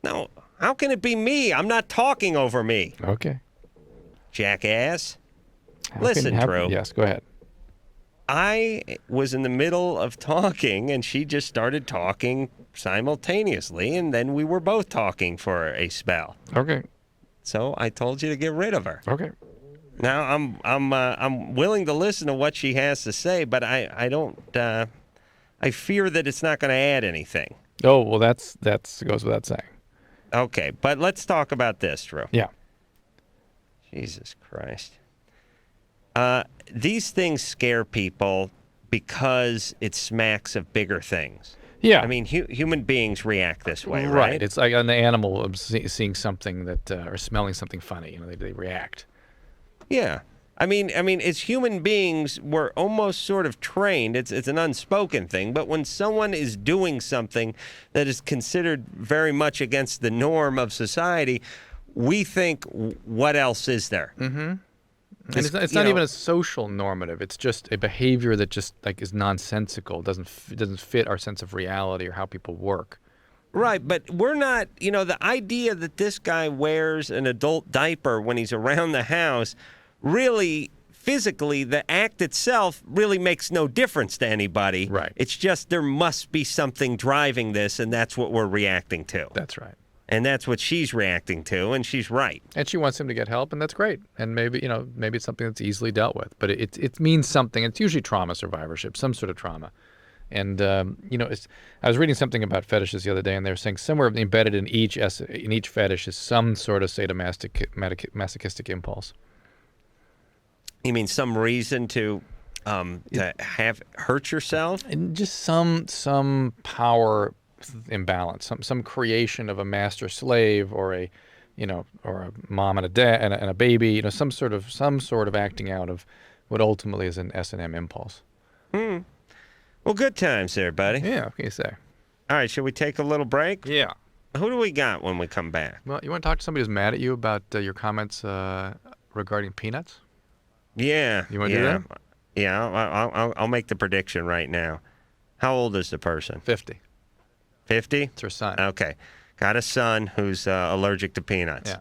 No, how can it be me? I'm not talking over me. Okay. Jackass. Listen, Drew. Yes, go ahead. I was in the middle of talking, and she just started talking simultaneously, and then we were both talking for a spell. Okay. So I told you to get rid of her. Okay. Now I'm willing to listen to what she has to say, but I don't. I fear that it's not going to add anything. Oh, well, that goes without saying. Okay, but let's talk about this, Drew. Yeah. Jesus Christ. These things scare people because it smacks of bigger things. Yeah. I mean, human beings react this way, right? Right. It's like on the animal of seeing something that or smelling something funny. They react. Yeah. I mean, as human beings, we're almost sort of trained. It's an unspoken thing, but when someone is doing something that is considered very much against the norm of society, we think, what else is there? Mm-hmm. And it's not even a social normative. It's just a behavior that just is nonsensical. It doesn't fit our sense of reality or how people work. Right, but we're not. The idea that this guy wears an adult diaper when he's around the house. Really, physically, the act itself really makes no difference to anybody. Right. It's just there must be something driving this, and that's what we're reacting to. That's right. And that's what she's reacting to, and she's right. And she wants him to get help, and that's great. And maybe it's something that's easily dealt with. But it means something. It's usually trauma survivorship, some sort of trauma. And I was reading something about fetishes the other day, and they were saying somewhere embedded in each fetish is some sort of sadomasochistic impulse. You mean some reason to have hurt yourself? And just some power imbalance, some creation of a master slave or a mom and a dad and a baby, some sort of acting out of what ultimately is an S&M impulse. Well, good times there, buddy. Yeah, what can you say? All right, should we take a little break? Yeah. Who do we got when we come back? Well, you want to talk to somebody who's mad at you about your comments regarding peanuts? Yeah. You want to do that? Yeah, I'll make the prediction right now. How old is the person? 50. 50? It's her son. Okay. Got a son who's allergic to peanuts. Yeah.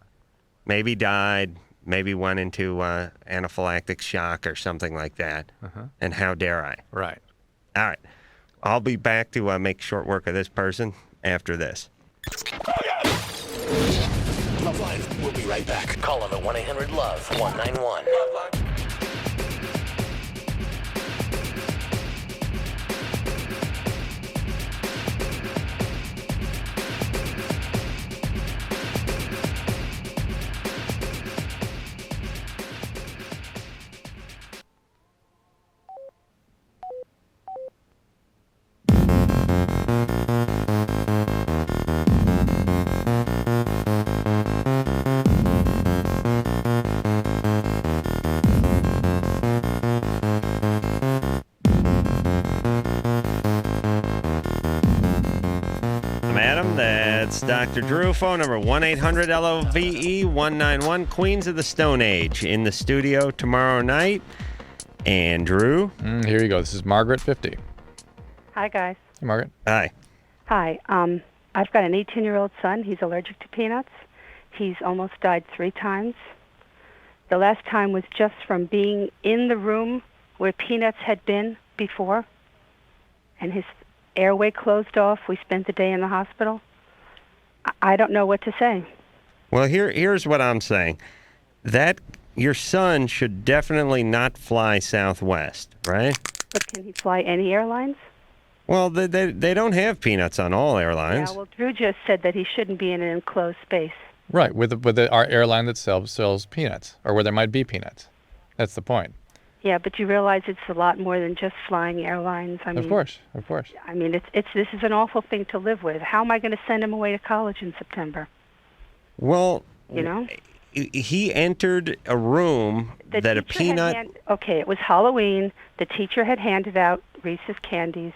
Maybe died, maybe went into anaphylactic shock or something like that. Uh-huh. And how dare I? Right. All right. I'll be back to make short work of this person after this. LoveLine, we'll be right back. Call on the 1-800-LOVE-191. That's Dr. Drew. Phone number 1-800-LOVE-191. Queens of the Stone Age in the studio tomorrow night. Andrew. Here you go. This is Margaret, 50. Hi, guys. Hey, Margaret. Hi. Hi. I've got an 18-year-old son. He's allergic to peanuts. He's almost died 3 times. The last time was just from being in the room where peanuts had been before, and his airway closed off. We spent the day in the hospital. I don't know what to say. Well, here's what I'm saying. That your son should definitely not fly Southwest, right? But can he fly any airlines? Well, they don't have peanuts on all airlines. Yeah, well, Drew just said that he shouldn't be in an enclosed space. Right, with our airline that sells peanuts, or where there might be peanuts. That's the point. Yeah, but you realize it's a lot more than just flying airlines. I mean, of course. I mean, this is an awful thing to live with. How am I going to send him away to college in September? Well, you know, he entered a room that a peanut. Okay, it was Halloween. The teacher had handed out Reese's candies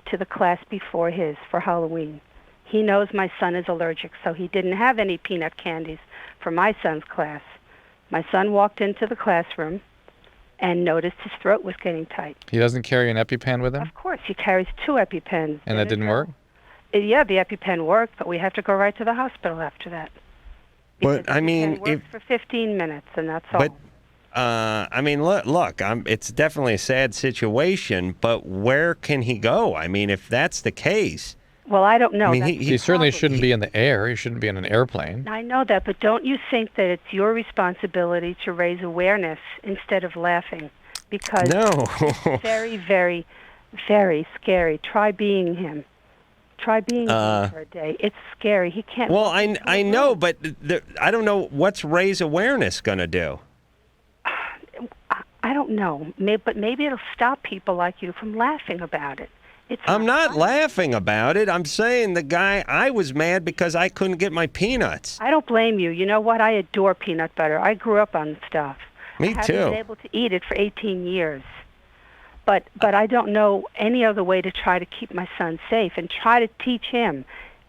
to the class before his for Halloween. He knows my son is allergic, so he didn't have any peanut candies for my son's class. My son walked into the classroom and noticed his throat was getting tight. He doesn't carry an EpiPen with him? Of course, he carries 2 EpiPens. And that didn't work? Yeah, the EpiPen worked, but we have to go right to the hospital after that. But I mean, it worked for 15 minutes, and that's all. But I mean, look, it's definitely a sad situation. But where can he go? I mean, if that's the case. Well, I don't know. I mean, he certainly shouldn't be in the air. He shouldn't be in an airplane. I know that, but don't you think that it's your responsibility to raise awareness instead of laughing? Because it's very, very, very scary. Try being him. Try being him for a day. It's scary. He can't. Well, I know, but I don't know what's raise awareness going to do. I don't know. But maybe it'll stop people like you from laughing about it. I'm not laughing about it. I'm saying I was mad because I couldn't get my peanuts. I don't blame you. You know what? I adore peanut butter. I grew up on stuff. Me I too. haven't been able to eat it for 18 years. But I don't know any other way to try to keep my son safe and try to teach him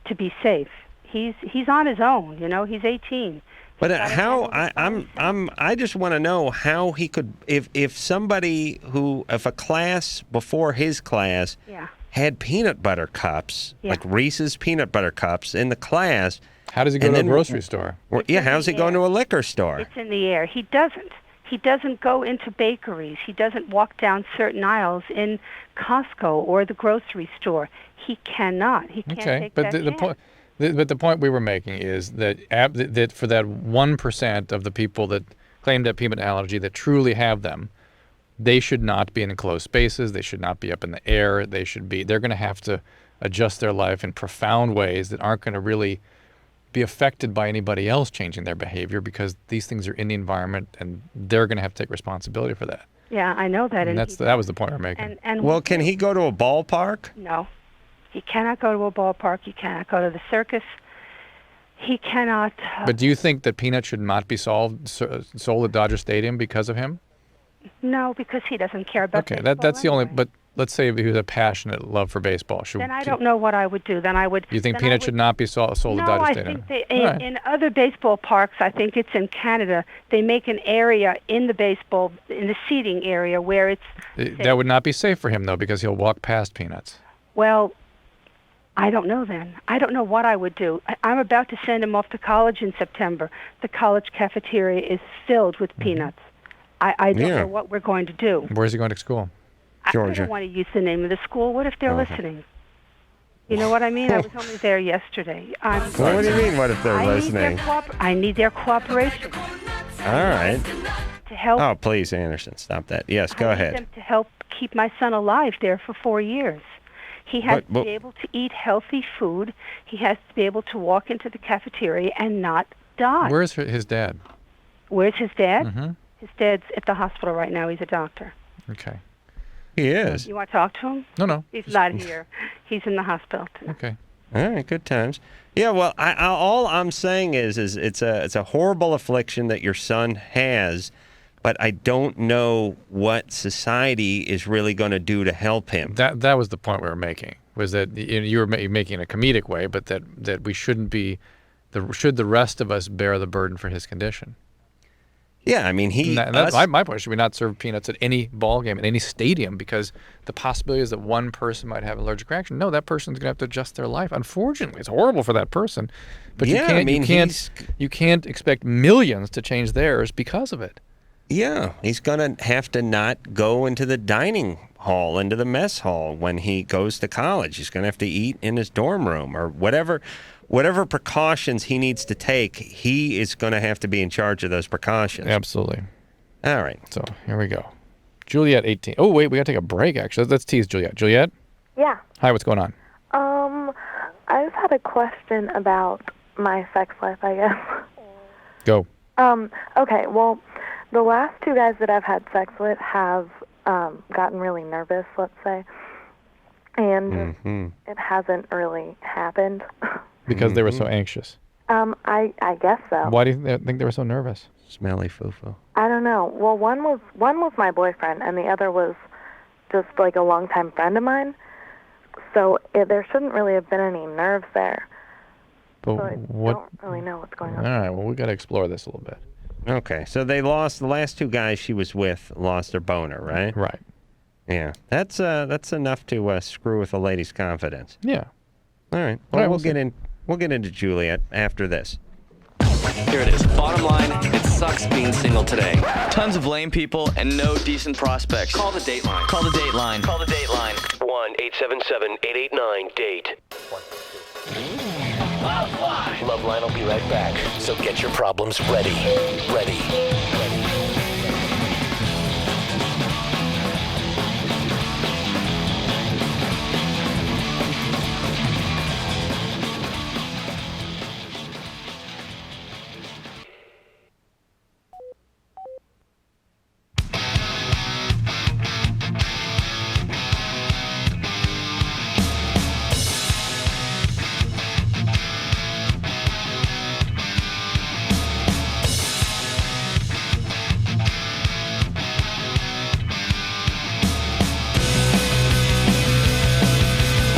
to be safe. He's on his own, you know. He's 18. But I just want to know how he could if a class before his class had peanut butter cups, like Reese's peanut butter cups in the class. How does he go to a grocery store? How's he going to a liquor store? It's in the air. He doesn't. He doesn't go into bakeries. He doesn't walk down certain aisles in Costco or the grocery store. He cannot. He can't take that chance. But the point we were making is that for that 1% of the people that claim to have peanut allergy that truly have them, they should not be in enclosed spaces. They should not be up in the air. They're going to have to adjust their life in profound ways that aren't going to really be affected by anybody else changing their behavior, because these things are in the environment and they're going to have to take responsibility for that. Yeah, I know that. And that was the point we're making. Well, can he go to a ballpark? No. He cannot go to a ballpark. He cannot go to the circus. He cannot. But do you think that peanuts should not be sold at Dodger Stadium because of him? No, because he doesn't care about baseball. Okay, that's the anyway. only. But let's say if he was a passionate love for baseball. Then I don't know what I would do. Then I would. You think peanuts should not be sold at Dodger Stadium? No, I think in other baseball parks, I think it's in Canada, they make an area in the seating area where it's. That would not be safe for him, though, because he'll walk past peanuts. Well, I don't know then. I don't know what I would do. I'm about to send him off to college in September. The college cafeteria is filled with peanuts. I don't know what we're going to do. Where's he going to school? Georgia. I don't want to use the name of the school. What if they're listening? You know what I mean? I was only there yesterday. What do you mean, what if they're listening? I need their cooperation. All right. To help. Oh, please, Anderson, stop that. Yes, go ahead. I need them to help keep my son alive there for 4 years. He has to be able to eat healthy food. He has to be able to walk into the cafeteria and not die. Where's his dad? Where's his dad? Mm-hmm. His dad's at the hospital right now. He's a doctor. Okay. He is. You want to talk to him? No. He's not here. He's in the hospital tonight. Okay. All right, good times. Yeah, well, all I'm saying is it's a horrible affliction that your son has, but I don't know what society is really going to do to help him. That was the point we were making, was that you were making in a comedic way, but that we shouldn't be, should the rest of us bear the burden for his condition? Yeah, I mean, my point. Should we not serve peanuts at any ball game, at any stadium, because the possibility is that one person might have an allergic reaction? No, that person's going to have to adjust their life. Unfortunately, it's horrible for that person, but you can't expect millions to change theirs because of it. Yeah, he's going to have to not go into the dining hall into the mess hall when he goes to college. He's going to have to eat in his dorm room or whatever precautions he needs to take. He is going to have to be in charge of those precautions. Absolutely. All right. So here we go. Juliet, 18. Oh, wait, we got to take a break, actually. Let's tease Juliet. Juliet? Yeah. Hi, what's going on? I just had a question about my sex life, I guess. Go. Okay, well, the last two guys that I've had sex with have gotten really nervous, let's say, and it hasn't really happened. Because they were so anxious. I guess so. Why do you think they were so nervous? Smelly foo-foo. I don't know. Well, one was my boyfriend, and the other was just like a longtime friend of mine. So there shouldn't really have been any nerves there. But so I don't really know what's going on. All right, well, we got to explore this a little bit. Okay, so the last two guys she was with lost their boner, right? Right. Yeah, that's enough to screw with a lady's confidence. Yeah. All right. Well, we'll get into Juliet after this. Here it is. Bottom line, it sucks being single today. Tons of lame people and no decent prospects. Call the Dateline. Call the Dateline. Call the Dateline. 1-877-889-DATE. LoveLine will be right back. So get your problems ready. Ready.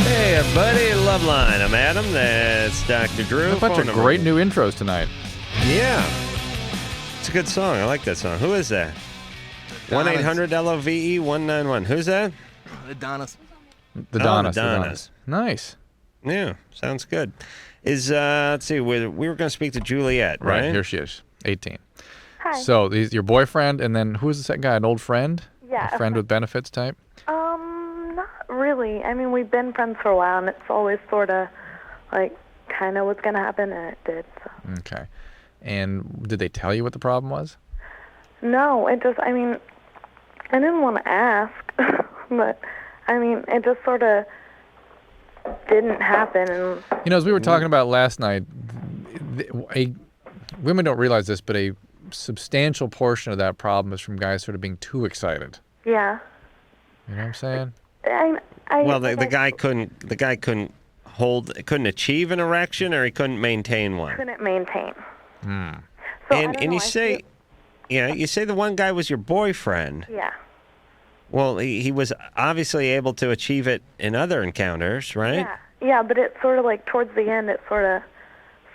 Hey, everybody, LoveLine. I'm Adam. That's Dr. Drew. A bunch of great new intros tonight. Yeah. It's a good song. I like that song. Who is that? 1-800-LOVE-191. Who's that? Adonis. The Donnas. Nice. Yeah, sounds good. Let's see, we were going to speak to Juliet, right? Here she is, 18. Hi. So, your boyfriend, and then who's the second guy? An old friend? Yeah. A friend with benefits type? Not really. I mean, we've been friends for a while, and it's always sort of like kind of what's going to happen, and it did. So. Okay. And did they tell you what the problem was? No, I didn't want to ask, but, I mean, it just sort of didn't happen. And as we were talking about last night, women don't realize this, but a substantial portion of that problem is from guys sort of being too excited. Yeah. You know what I'm saying? The guy couldn't achieve an erection, or he couldn't maintain one. Couldn't maintain. So, you say the one guy was your boyfriend. Yeah. Well, he was obviously able to achieve it in other encounters, right? Yeah, but it's sort of like towards the end, it sort of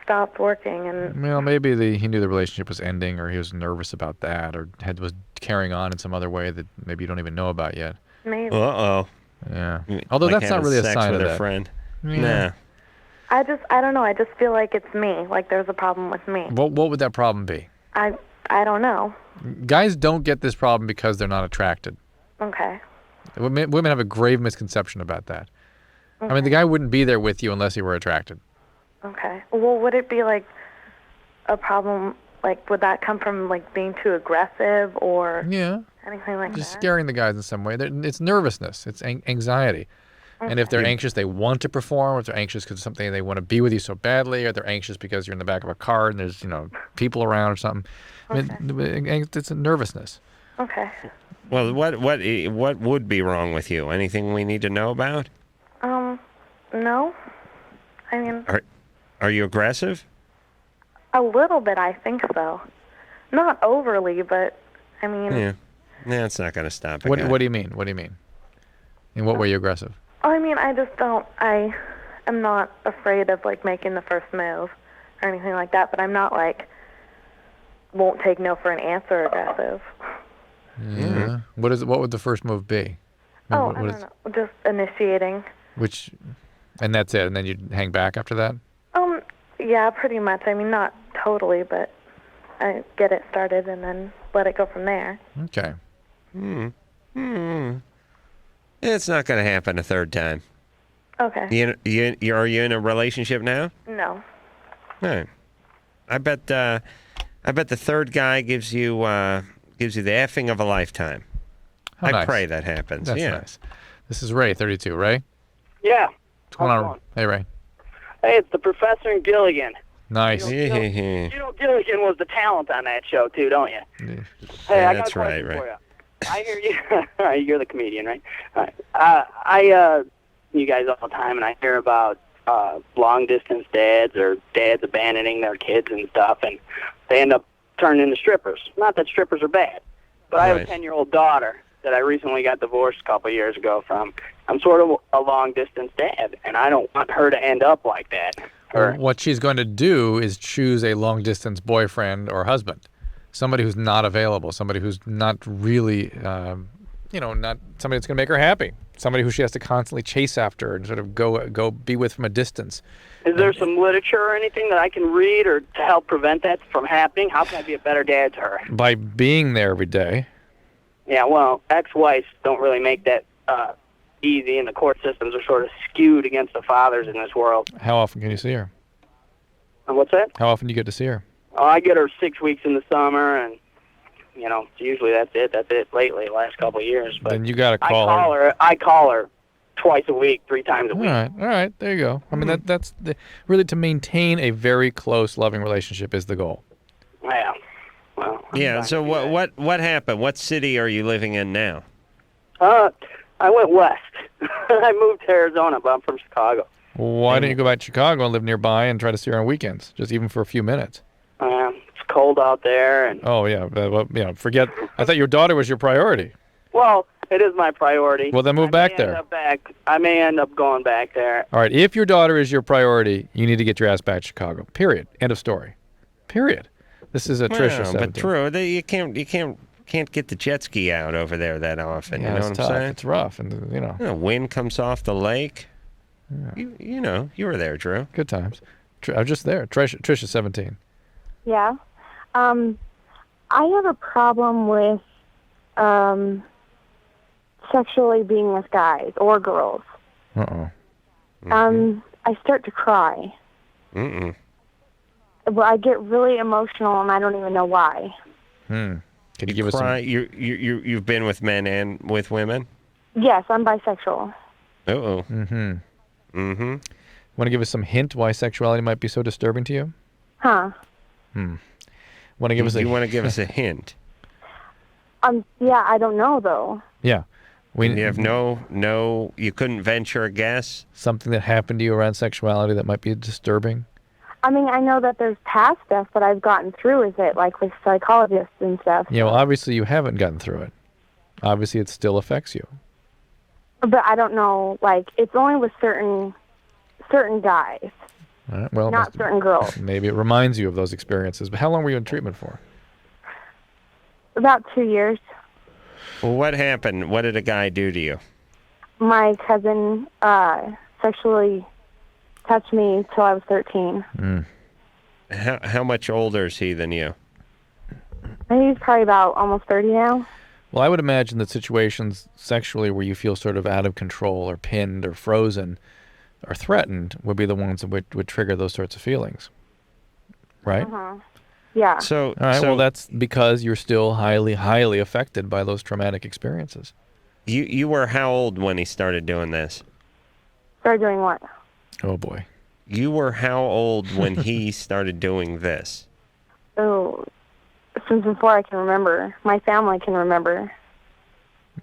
stopped working, and Well, maybe he knew the relationship was ending, or he was nervous about that, or was carrying on in some other way that maybe you don't even know about yet. maybe. Uh-oh. Yeah. Although Like that's not having really a sex sign with of her that. friend. Yeah. I don't know. I just feel like it's me. Like there's a problem with me. What would that problem be? I don't know. Guys don't get this problem because they're not attracted. Okay. Women have a grave misconception about that. I mean, the guy wouldn't be there with you unless he were attracted. Okay. Well, would it be like a problem? Like, would that come from like being too aggressive or anything like Just that? scaring the guys in some way. It's nervousness. It's anxiety. And if they're anxious, they want to perform. Or if they're anxious because of something, they want to be with you so badly. Or they're anxious because you're in the back of a car and there's people around or something. I mean, it's a nervousness. Okay. Well, what would be wrong with you? Anything we need to know about? No. I mean, Are you aggressive? a little bit. I think so. Not overly, but I mean. Yeah. Yeah, it's not going to stop it. What do you mean? What do you mean? In what way are you aggressive? I mean, I just don't. I am not afraid of like making the first move or anything like that. But I'm not like won't take no for an answer aggressive. Yeah. What would the first move be? I don't know. Just initiating. And that's it. And then you'd hang back after that? Yeah, pretty much. I mean, not totally, but I get it started and then let it go from there. Okay. It's not going to happen a third time. Okay. Are you in a relationship now? No. All right. I bet the third guy gives you the effing of a lifetime. How I nice. pray that happens. That's yeah. nice. This is Ray, 32. Ray? Yeah. What's going on? Hey, Ray. Hey, it's the Professor and Gilligan. Nice. You know Gilligan was the talent on that show, too, don't you? Hey, I got that's a question right. for you. I hear you. You're the comedian, right? All right. I you guys all the time, and I hear about long-distance dads or dads abandoning their kids and stuff, and they end up turning into strippers. Not that strippers are bad, but I have a 10-year-old daughter that I recently got divorced a couple of years ago from. I'm sort of a long-distance dad, and I don't want her to end up like that. Well, what she's going to do is choose a long-distance boyfriend or husband, somebody who's not available, somebody who's not really, not somebody that's going to make her happy, somebody who she has to constantly chase after and sort of go be with from a distance. Is there some literature or anything that I can read or to help prevent that from happening? How can I be a better dad to her? By being there every day. Yeah, well, ex-wives don't really make that easy, and the court systems are sort of skewed against the fathers in this world. How often can you see her? What's that? How often do you get to see her? Oh, I get her 6 weeks in the summer, and usually that's it. That's it lately, the last couple of years. But Then you got to call her. I call her twice a week, 3 times a week. All right, there you go. I mean, that's really to maintain a very close, loving relationship is the goal. Yeah. Well. Yeah. So what happened? What city are you living in now? I went west. I moved to Arizona, but I'm from Chicago. Why don't you go back to Chicago and live nearby and try to see her on weekends, just even for a few minutes? It's cold out there, and oh yeah, forget. I thought your daughter was your priority. well, it is my priority. Well, then move back there. I may end up going back there. All right, if your daughter is your priority, you need to get your ass back to Chicago. Period. End of story. Period. This is a Trisha. Well, but true, you can't get the jet ski out over there that often. Yeah, you know it's what tough. I'm saying? It's rough, and wind comes off the lake. Yeah. You were there, Drew. Good times. I was just there. Trisha's 17. Yeah. I have a problem with sexually being with guys or girls. Uh-oh. I start to cry. Mm-mm. Well, I get really emotional, and I don't even know why. Can you give us cry? some? You've been with men and with women? Yes, I'm bisexual. Uh-oh. Mm-hmm. Mm-hmm. Want to give us some hint why sexuality might be so disturbing to you? Huh. Want to give us You want to give us a hint? Yeah, I don't know, though. Yeah. You have you couldn't venture a guess? Something that happened to you around sexuality that might be disturbing? I mean, I know that there's past stuff that I've gotten through with it, like with psychologists and stuff. Yeah, well, obviously you haven't gotten through it. Obviously it still affects you. But I don't know, like, it's only with certain guys, All right, well, not certain girls. Maybe it reminds you of those experiences. But how long were you in treatment for? About 2 years. Well, what happened? What did a guy do to you? My cousin sexually touched me till I was 13. How much older is he than you? I think he's probably about almost 30 now. Well, I would imagine that situations sexually where you feel sort of out of control or pinned or frozen or threatened would be the ones that would trigger those sorts of feelings. Right? Yeah. So, all right, well, that's because you're still highly, highly affected by those traumatic experiences. You were how old when he started doing this? Started doing what? Oh, boy. You were how old when he started doing this? Oh, since before I can remember. My family can remember.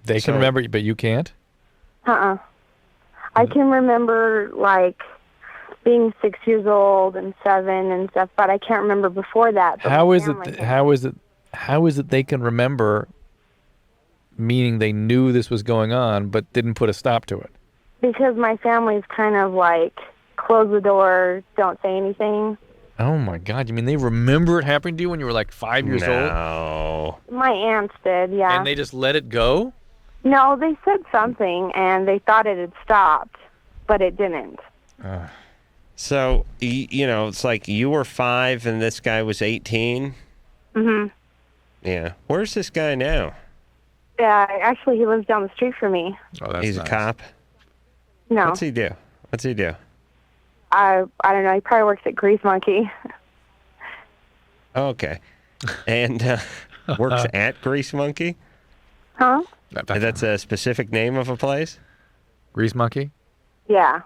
They can remember, but you can't? I can remember, like, being 6 years old and 7 and stuff, but I can't remember before that. How is it they can remember, meaning they knew this was going on but didn't put a stop to it? Because my family's kind of like, close the door, don't say anything. Oh, my God. You mean they remember it happening to you when you were like 5 years old? No. My aunts did, yeah. And they just let it go? No, they said something, and they thought it had stopped, but it didn't. So, it's like you were 5 and this guy was 18? Mm-hmm. Yeah. Where's this guy now? Yeah, actually, he lives down the street from me. Oh, that's He's nice. a cop? No. What's he do? I don't know. He probably works at Grease Monkey. Okay. And works at Grease Monkey? Huh? That's a specific name of a place? Grease Monkey? Yeah.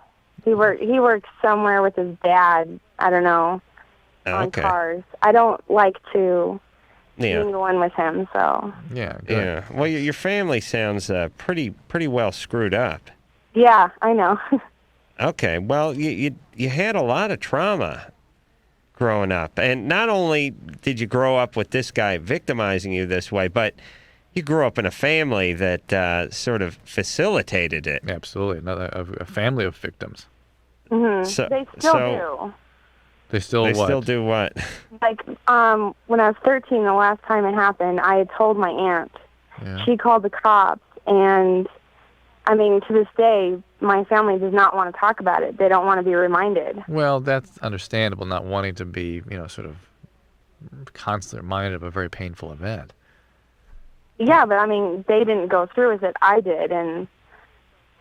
He works somewhere with his dad. I don't know. On Okay. cars. I don't like to Yeah. be the one with him, so. Yeah. Yeah. Well, your family sounds pretty well screwed up. Yeah, I know. Okay. Well, you had a lot of trauma growing up, and not only did you grow up with this guy victimizing you this way, but you grew up in a family that sort of facilitated it. Absolutely. A family of victims. Hmm. So- They still so- They still They what? still do what? do. Like, when I was 13, the last time it happened, I had told my aunt. Yeah. She called the cops, and, I mean, to this day, my family does not want to talk about it. They don't want to be reminded. Well, that's understandable, not wanting to be, sort of constantly reminded of a very painful event. Yeah, but, I mean, they didn't go through with it. I did, and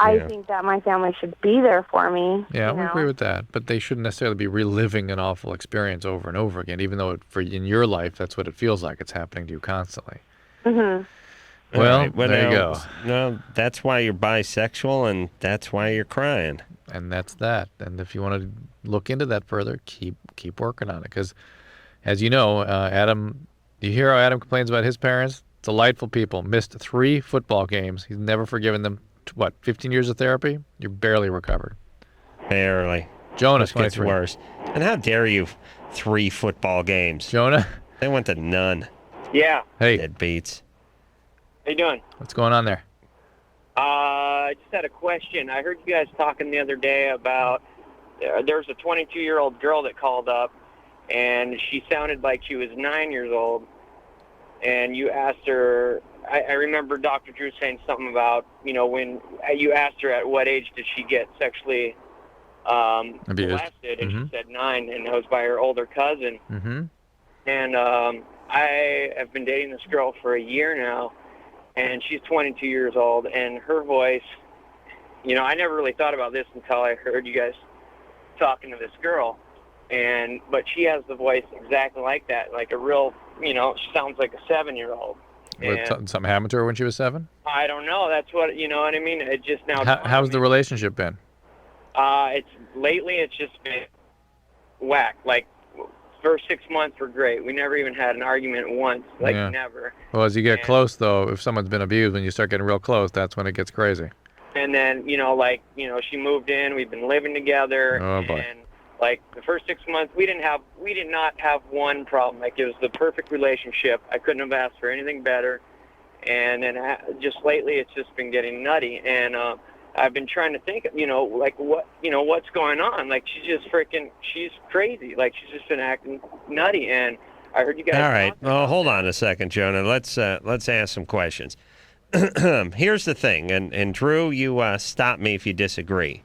I Yeah. think that my family should be there for me. Yeah, you we know? agree with that. But they shouldn't necessarily be reliving an awful experience over and over again, even though in your life, that's what it feels like. It's happening to you constantly. Mm-hmm. Well, All right, there you now- go. No, that's why you're bisexual, and that's why you're crying. And that's that. And if you want to look into that further, keep working on it. Because, as you know, Adam, you hear how Adam complains about his parents? Delightful people. Missed 3 football games. He's never forgiven them. 15 years of therapy? You're barely recovered. Barely. Jonah, This gets 23. worse. And how dare you? 3 football games. Jonah? They went to none. Yeah. Hey. Deadbeats. How you doing? What's going on there? I just had a question. I heard you guys talking the other day about there's a 22-year-old girl that called up, and she sounded like she was 9 years old. And you asked her, I remember Dr. Drew saying something about, when you asked her at what age did she get sexually Abused. molested, and she said 9, and it was by her older cousin. Mm-hmm. And I have been dating this girl for a year now, and she's 22 years old, and her voice, I never really thought about this until I heard you guys talking to this girl, but she has the voice exactly like that, like a real, she sounds like a 7-year-old. Something happened to her when she was 7? I don't know. That's what, you know what I mean? It just now. How's the relationship been? It's just been whack. Like, first 6 months were great. We never even had an argument once. Like, Yeah. never. Well, as you get close, though, if someone's been abused, when you start getting real close, that's when it gets crazy. And then, she moved in. We've been living together. Oh, boy. And, like, the first 6 months, we did not have one problem. Like, it was the perfect relationship. I couldn't have asked for anything better. And then just lately, it's just been getting nutty. And I've been trying to think, what's going on? Like, she's crazy. Like, she's just been acting nutty. And I heard you guys. All right. Well, hold on a second, Jonah. Let's ask some questions. Here's the thing, and Drew, you stop me if you disagree,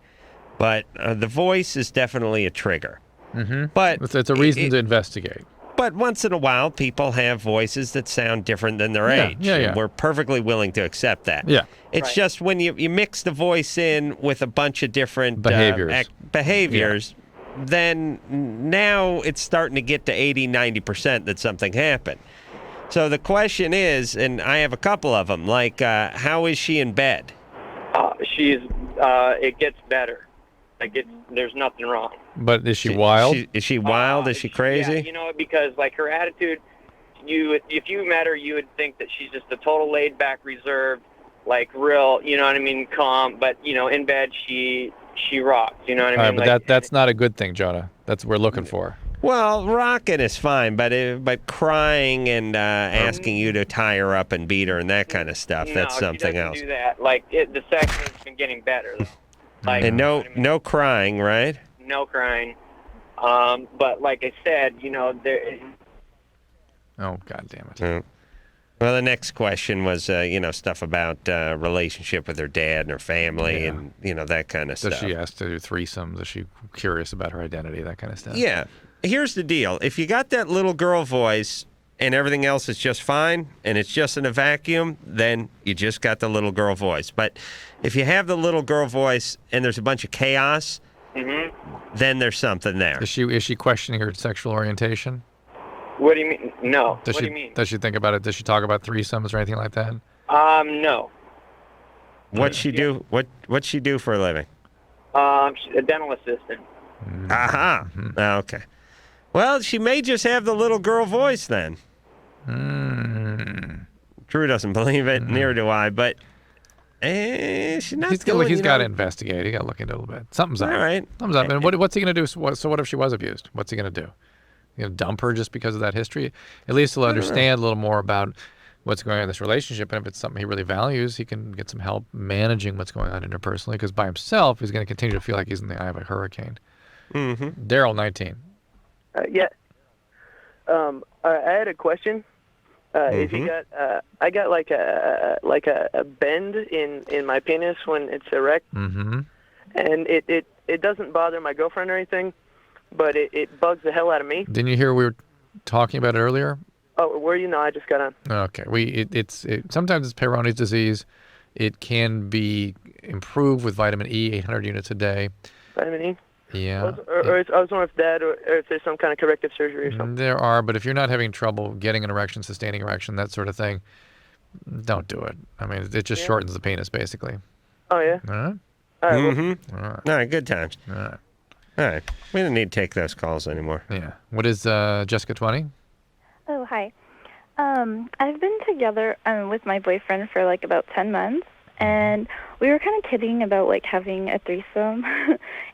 but the voice is definitely a trigger. Mm-hmm. But it's a reason to investigate. But once in a while, people have voices that sound different than their Yeah, age. yeah, yeah. And we're perfectly willing to accept that. Yeah. It's just when you mix the voice in with a bunch of different Behaviors. then now it's starting to get to 80, 90% that something happened. So the question is, and I have a couple of them, like, how is she in bed? It gets better. Like, there's nothing wrong. But is she wild? Is she wild? Is she crazy? Yeah, because, like, her attitude, if you met her, you would think that she's just a total laid-back, reserved, like, real, calm. But, in bed, she rocks, you know what I mean? All right, but that's not a good thing, Jonah. That's what we're looking for. Well, rocking is fine, but crying and asking you to tie her up and beat her and that kind of stuff, that's something she else. doesn't do that. Like, the sex has been getting better, though. Like, And no crying, right? no crying. But like I said, there. Oh, God damn it. Yeah. Well, the next question was, stuff about relationship with her dad and her family and, that kind of Does stuff. she ask to do threesomes? Is she curious about her identity? That kind of stuff? Yeah. Here's the deal. If you got that little girl voice, and everything else is just fine, and it's just in a vacuum, then you just got the little girl voice. But if you have the little girl voice and there's a bunch of chaos, then there's something there. Is she questioning her sexual orientation? What do you mean? No. Does what she do you mean? Does she think about it? Does she talk about threesomes or anything like that? No. What's she do? What's she do for a living? She's a dental assistant. Aha. Okay. Well, she may just have the little girl voice then. Drew doesn't believe it. Neither do I. But she's not. He's got to investigate. He got to look into it a little bit. Something's up. All right. Something's up. And what's he going to do? So what if she was abused? What's he going to do? You going to dump her just because of that history? At least he'll understand a little more about what's going on in this relationship. And if it's something he really values, he can get some help managing what's going on interpersonally. Because by himself, he's going to continue to feel like he's in the eye of a hurricane. Daryl, 19. Yeah. I had a question. If you got, I got like a bend in my penis when it's erect, and it doesn't bother my girlfriend or anything, but it bugs the hell out of me. Didn't you hear we were talking about it earlier? Oh, where you know? I just got on. Okay. Sometimes it's Peyronie's disease. It can be improved with vitamin E, 800 units a day. Vitamin E. Yeah. I was wondering if that, or if there's some kind of corrective surgery or something. There are, but if you're not having trouble getting an erection, sustaining erection, that sort of thing, don't do it. I mean, it just shortens the penis, basically. Oh, yeah? All right? All right. All right. All right, good times. All right. All right. We don't need to take those calls anymore. Yeah. What is Jessica 20? Oh, hi. I've been together with my boyfriend for like about 10 months, and we were kind of kidding about like having a threesome.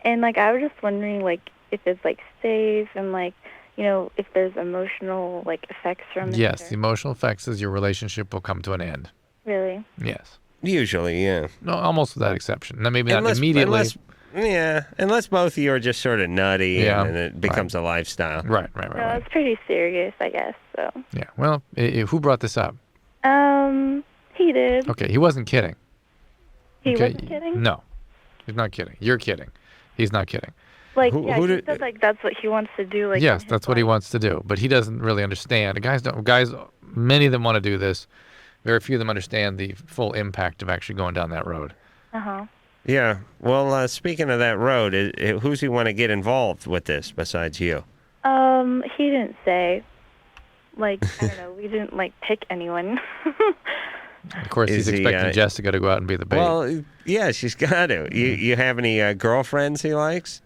And like I was just wondering like if it's like safe and like, you know, if there's emotional like effects from it. Yes, the emotional effects is your relationship will come to an end. Really? Yes. Usually, yeah. No, almost without exception. Now, maybe not immediately. Unless both of you are just sort of nutty and it becomes right. a lifestyle. Right. No, it's pretty serious, I guess. So. Yeah. Well, who brought this up? He did. Okay, he wasn't kidding. He wasn't kidding? No, he's not kidding. You're kidding. He's not kidding. Like, he said like that's what he wants to do. Like, yes, that's what he wants to do, but he doesn't really understand. Guys, many of them want to do this. Very few of them understand the full impact of actually going down that road. Yeah. Well, speaking of that road, who's he want to get involved with this besides you? He didn't say. Like, I don't know. We didn't like pick anyone. Of course, he's expecting Jessica to go out and be the bait. Well, yeah, she's got to. You have any girlfriends he likes?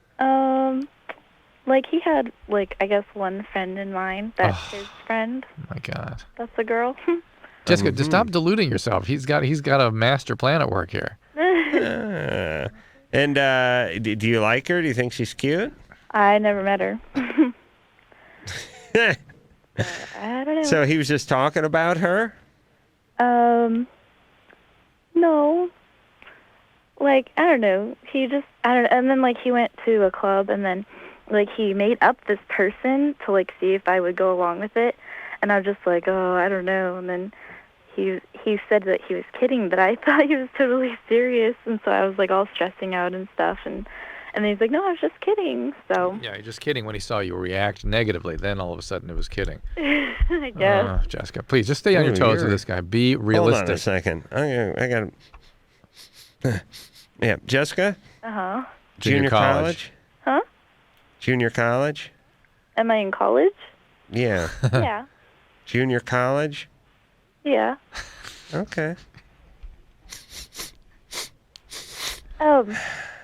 Like he had like I guess one friend in mind. That's his friend. Oh my God. That's the girl. Jessica, just stop deluding yourself. He's got a master plan at work here. And do you like her? Do you think she's cute? I never met her. I don't know. So he was just talking about her? No. Like, I don't know. And then, like, he went to a club, and then, like, he made up this person to, like, see if I would go along with it. And I was just like, oh, I don't know. And then he said that he was kidding, but I thought he was totally serious. And so I was, like, all stressing out and stuff. And then he's like, no, I was just kidding. So. Yeah, he's just kidding when he saw you react negatively. Then all of a sudden it was kidding. I guess. Jessica, please just stay on your toes with this guy. Be realistic. Hold on a second. I got Yeah, Jessica? Uh-huh. Junior college? Huh? Junior college? Am I in college? Yeah. Yeah. Junior college? Yeah. Okay.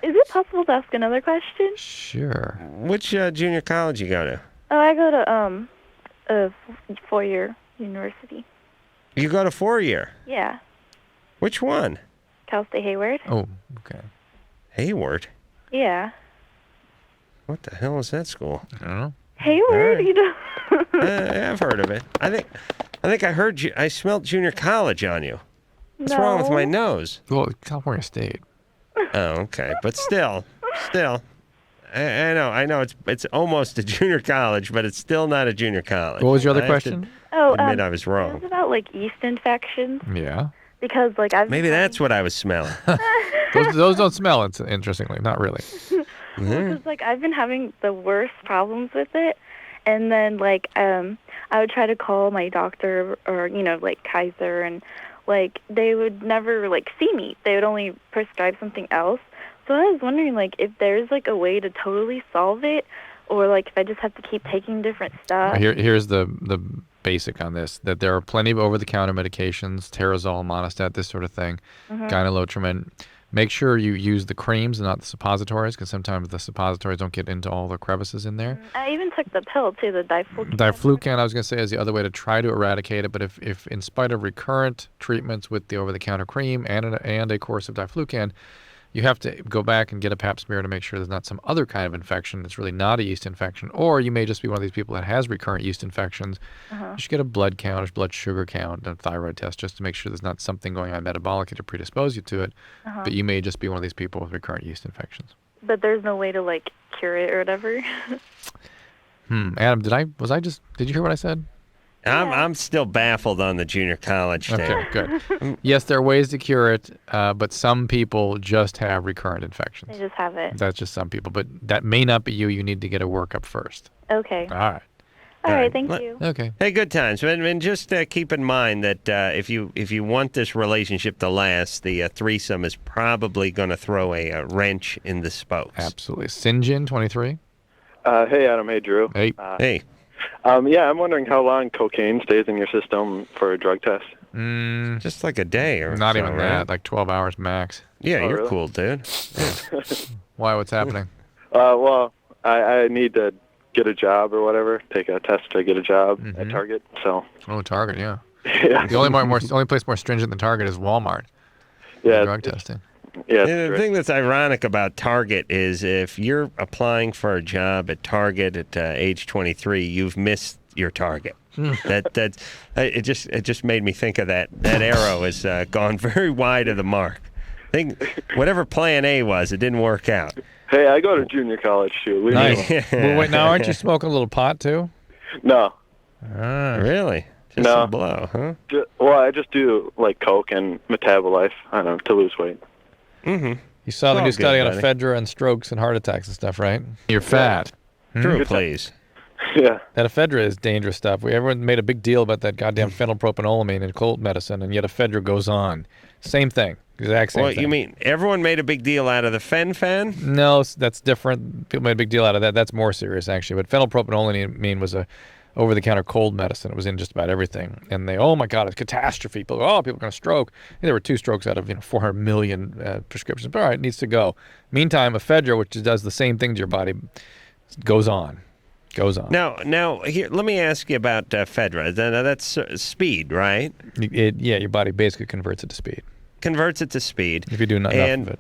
Is it possible to ask another question? Sure. Which junior college you go to? Oh, I go to a four-year university. You go to 4-year? Yeah. Which one? Cal State Hayward. Oh, okay. Hayward? Yeah. What the hell is that school? I don't know. Hayward? Right. You don't... I've heard of it. I think I heard I smelled junior college on you. What's wrong with my nose? Well, California State. Oh, okay. But still. I know. It's almost a junior college, but it's still not a junior college. What was your other question? Admit I was wrong. It was about, like, yeast infections. Yeah. Because, like, Maybe that's what I was smelling. those don't smell, interestingly. Not really. Because, like, I've been having the worst problems with it. And then like I would try to call my doctor or like Kaiser, and like they would never like see me. They would only prescribe something else. So I was wondering like if there's like a way to totally solve it, or like if I just have to keep taking different stuff. Here's the basic on this, that there are plenty of over-the-counter medications, Terazol, Monostat, this sort of thing, gyne-lotrimin. Make sure you use the creams and not the suppositories, because sometimes the suppositories don't get into all the crevices in there. I even took the pill too, the diflucan. Diflucan, I was going to say, is the other way to try to eradicate it, but if in spite of recurrent treatments with the over-the-counter cream and a course of diflucan, you have to go back and get a pap smear to make sure there's not some other kind of infection that's really not a yeast infection, or you may just be one of these people that has recurrent yeast infections. You should get a blood count, or blood sugar count, and a thyroid test just to make sure there's not something going on metabolically to predispose you to it. But you may just be one of these people with recurrent yeast infections. But there's no way to like cure it or whatever. Adam, did you hear what I said? I'm still baffled on the junior college thing. Okay, good. Yes, there are ways to cure it, but some people just have recurrent infections. They just have it. That's just some people, but that may not be you. You need to get a workup first. Okay. All right. All right, thank you. Okay. Hey, good times. And just keep in mind that if you want this relationship to last, the threesome is probably going to throw a wrench in the spokes. Absolutely. Sinjin, 23. Hey, Adam. Hey, Drew. Hey. Hey. Yeah, I'm wondering how long cocaine stays in your system for a drug test. Just like a day or not so, even right? that, like 12 hours max. Yeah, Oh, you're really? cool, dude. Why? What's happening? Well, I need to get a job or whatever, take a test to get a job at Target. So. Oh, Target, yeah. Yeah. The only place more stringent than Target is Walmart. Yeah. Drug testing. Yeah. The thing that's ironic about Target is if you're applying for a job at Target at age 23, you've missed your target. It just made me think of that. That arrow has gone very wide of the mark. I think whatever plan A was, it didn't work out. Hey, I go to junior college too. Leave me Nice. alone. Well, wait, now aren't you smoking a little pot too? No. Really? Just No. a blow, huh? Well, I just do like coke and Metabolife. I don't know, to lose weight. Mm-hmm. You saw the All new study good, on buddy. ephedra and strokes and heart attacks and stuff, right? You're fat. Drew, please. Yeah. That ephedra is dangerous stuff. Everyone made a big deal about that goddamn phenylpropanolamine in cold medicine, and yet ephedra goes on. Same thing. Exact same What thing. you mean? Everyone made a big deal out of the fen-phen? No, that's different. People made a big deal out of that. That's more serious, actually. But phenylpropanolamine was a over-the-counter cold medicine. It was in just about everything. And oh my God, it's catastrophe. People are going to stroke. And there were 2 strokes out of 400 million prescriptions. But all right, it needs to go. Meantime, ephedra, which does the same thing to your body, goes on. Now, here, let me ask you about ephedra. That's speed, right? Yeah, your body basically converts it to speed. Converts it to speed. If you do enough of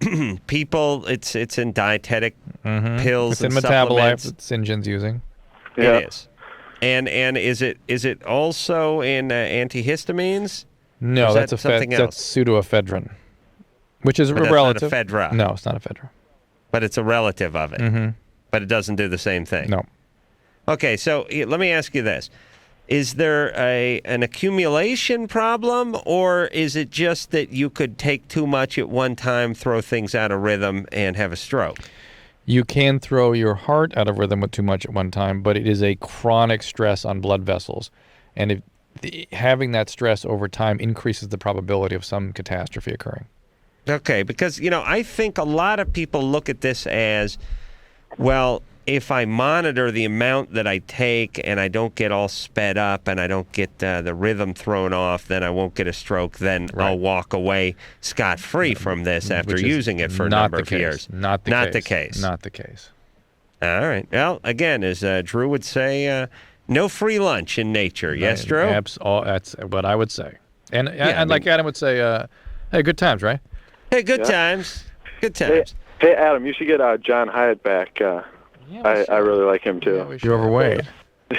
it. People, it's in dietetic pills It's in and Metabolife supplements. that Sinjin's using. Yeah. It is. And is it also in antihistamines? No, Or is that's that something that's else. pseudoephedrine, which is But a that's relative. not ephedra. No, it's not ephedra. But it's a relative of it. But it doesn't do the same thing. No. Okay, so let me ask you this. Is there an accumulation problem, or is it just that you could take too much at one time, throw things out of rhythm, and have a stroke? You can throw your heart out of rhythm with too much at one time, but it is a chronic stress on blood vessels. And having that stress over time increases the probability of some catastrophe occurring. Okay, because, I think a lot of people look at this as, well, if I monitor the amount that I take and I don't get all sped up and I don't get the rhythm thrown off, then I won't get a stroke. Then I'll walk away scot-free from this after Which is using it for a not number the of case. years. Not the case. Not the case. All right. Well, again, as Drew would say, no free lunch in nature. Yes, Drew? That's what I would say. And Yeah, like Adam would say, hey, good times, right? Hey, good times. Good times. Hey, Adam, you should get John Hyatt back. I really like him too. You're overweight.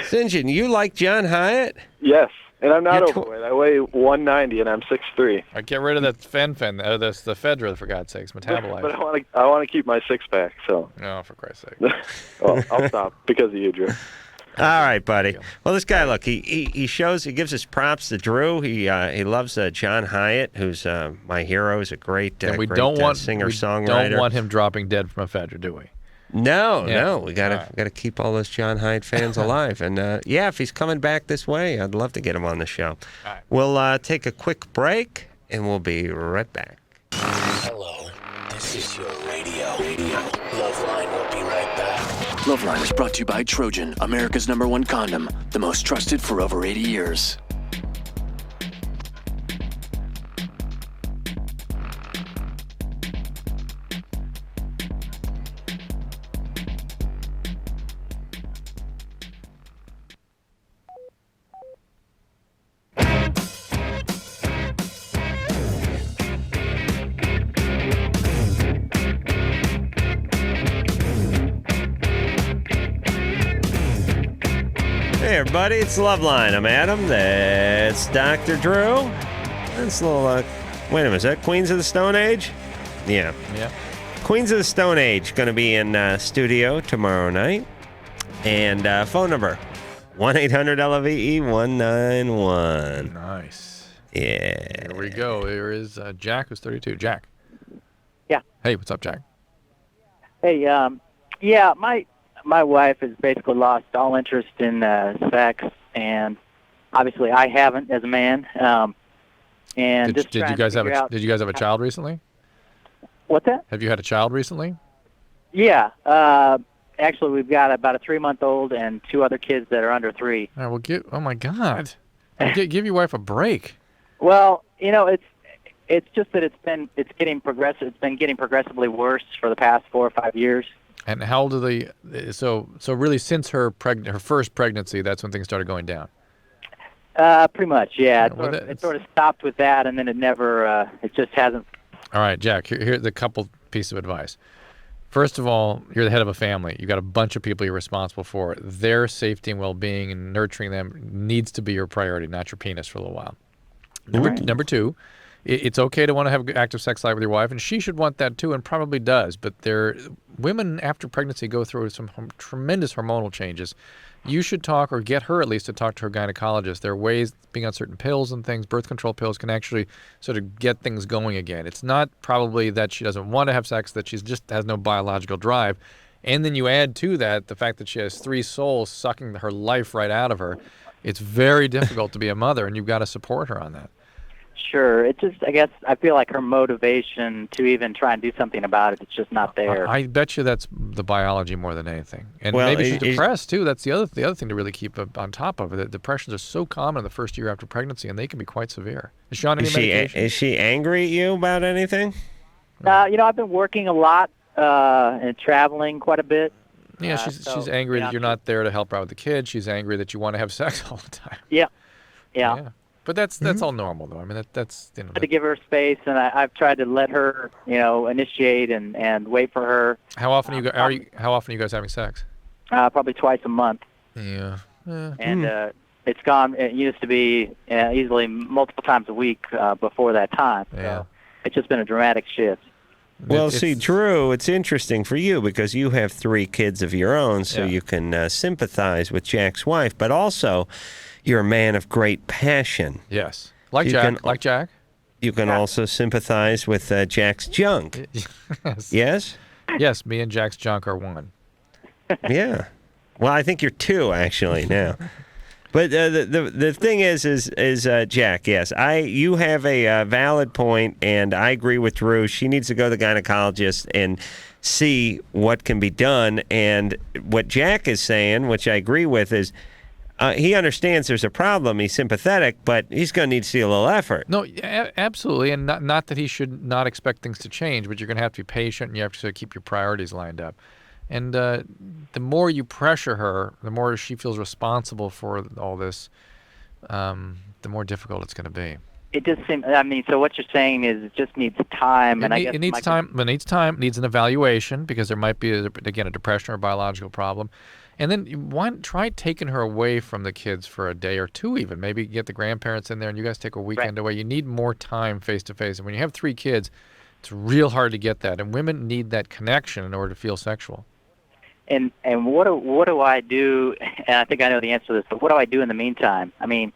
St. John, you like John Hyatt? Yes, and I'm not You're overweight. I weigh 190 and I'm 6'3". All right, get rid of that that's the ephedra, for God's sakes, Metabolife. But I want to keep my six-pack, so. Oh, for Christ's sake. I'll stop because of you, Drew. All right, buddy. Well, this guy, look, he gives his props to Drew. He loves John Hyatt, who's my hero. He's a great, And we great don't want singer-songwriter. don't want him dropping dead from ephedra, do we? No. We gotta keep all those John Hyde fans alive. And if he's coming back this way, I'd love to get him on the show. All right. We'll take a quick break, and we'll be right back. Hello, this is your radio. LoveLine will be right back. LoveLine is brought to you by Trojan, America's #1 condom, the most trusted for over 80 years. Hey everybody, it's LoveLine. I'm Adam. That's Dr. Drew. That's a little, wait a minute, is that Queens of the Stone Age? Yeah. Queens of the Stone Age going to be in studio tomorrow night. And phone number, 1-800-LOVE-191. Nice. Yeah. Here we go. Here is Jack, who's 32. Jack. Yeah. Hey, what's up, Jack? Hey, my wife has basically lost all interest in sex, and obviously I haven't as a man. And Did you guys have a child recently? What's that? Have you had a child recently? Yeah. Actually, we've got about a 3-month-old and 2 other kids that are under 3. All right, well, oh my God. Give your wife a break. Well, it's just that it's been getting progressively worse for the past 4 or 5 years. And how old are they? So really, since her first pregnancy, that's when things started going down. Pretty much, yeah. It sort of stopped with that, and then it never. It just hasn't. All right, Jack. Here's a couple pieces of advice. First of all, you're the head of a family. You've got a bunch of people you're responsible for. Their safety and well-being and nurturing them needs to be your priority, not your penis for a little while. Number two, it's okay to want to have an active sex life with your wife, and she should want that too, and probably does. But women after pregnancy go through some tremendous hormonal changes. You should talk, or get her at least to talk to her gynecologist. There are ways, being on certain pills and things, birth control pills can actually sort of get things going again. It's not probably that she doesn't want to have sex, that she just has no biological drive. And then you add to that the fact that she has 3 souls sucking her life right out of her. It's very difficult to be a mother, and you've got to support her on that. Sure. It just, I guess, I feel like her motivation to even try and do something about it, it's just not there. I bet you that's the biology more than anything. And Well, maybe she's depressed, too. That's the other thing to really keep on top of it. That depressions are so common in the first year after pregnancy, and they can be quite severe. Is she on any medication? Is she angry at you about anything? I've been working a lot and traveling quite a bit. Yeah, she's angry that you're not there to help her out with the kids. She's angry that you want to have sex all the time. Yeah. But that's all normal, though. I mean, that's I had to give her space, and I've tried to let her, initiate and wait for her. How often are you guys having sex? Probably twice a month. Yeah. And it's gone. It used to be easily multiple times a week before that time. Yeah. So it's just been a dramatic shift. Well, see, Drew, it's interesting for you because you have 3 kids of your own, so you can sympathize with Jack's wife, but also you're a man of great passion. Yes. Like Jack. You can also sympathize with Jack's junk. Yes? Yes, me and Jack's junk are one. Yeah. Well, I think you're 2, actually, now. But the thing is Jack, yes, you have a valid point, and I agree with Drew. She needs to go to the gynecologist and see what can be done. And what Jack is saying, which I agree with, is he understands there's a problem. He's sympathetic, but he's going to need to see a little effort. No, absolutely, and not that he should not expect things to change, but you're going to have to be patient, and you have to sort of keep your priorities lined up. And the more you pressure her, the more she feels responsible for all this, the more difficult it's going to be. It just seems. I mean, so what you're saying is it just needs time, and I guess it needs time. It needs time. It needs an evaluation because there might be again a depression or a biological problem. And then try taking her away from the kids for a day or 2 even. Maybe get the grandparents in there and you guys take a weekend away. You need more time face to face. And when you have 3 kids, it's real hard to get that. And women need that connection in order to feel sexual. And what do I do? And I think I know the answer to this, but what do I do in the meantime? I mean,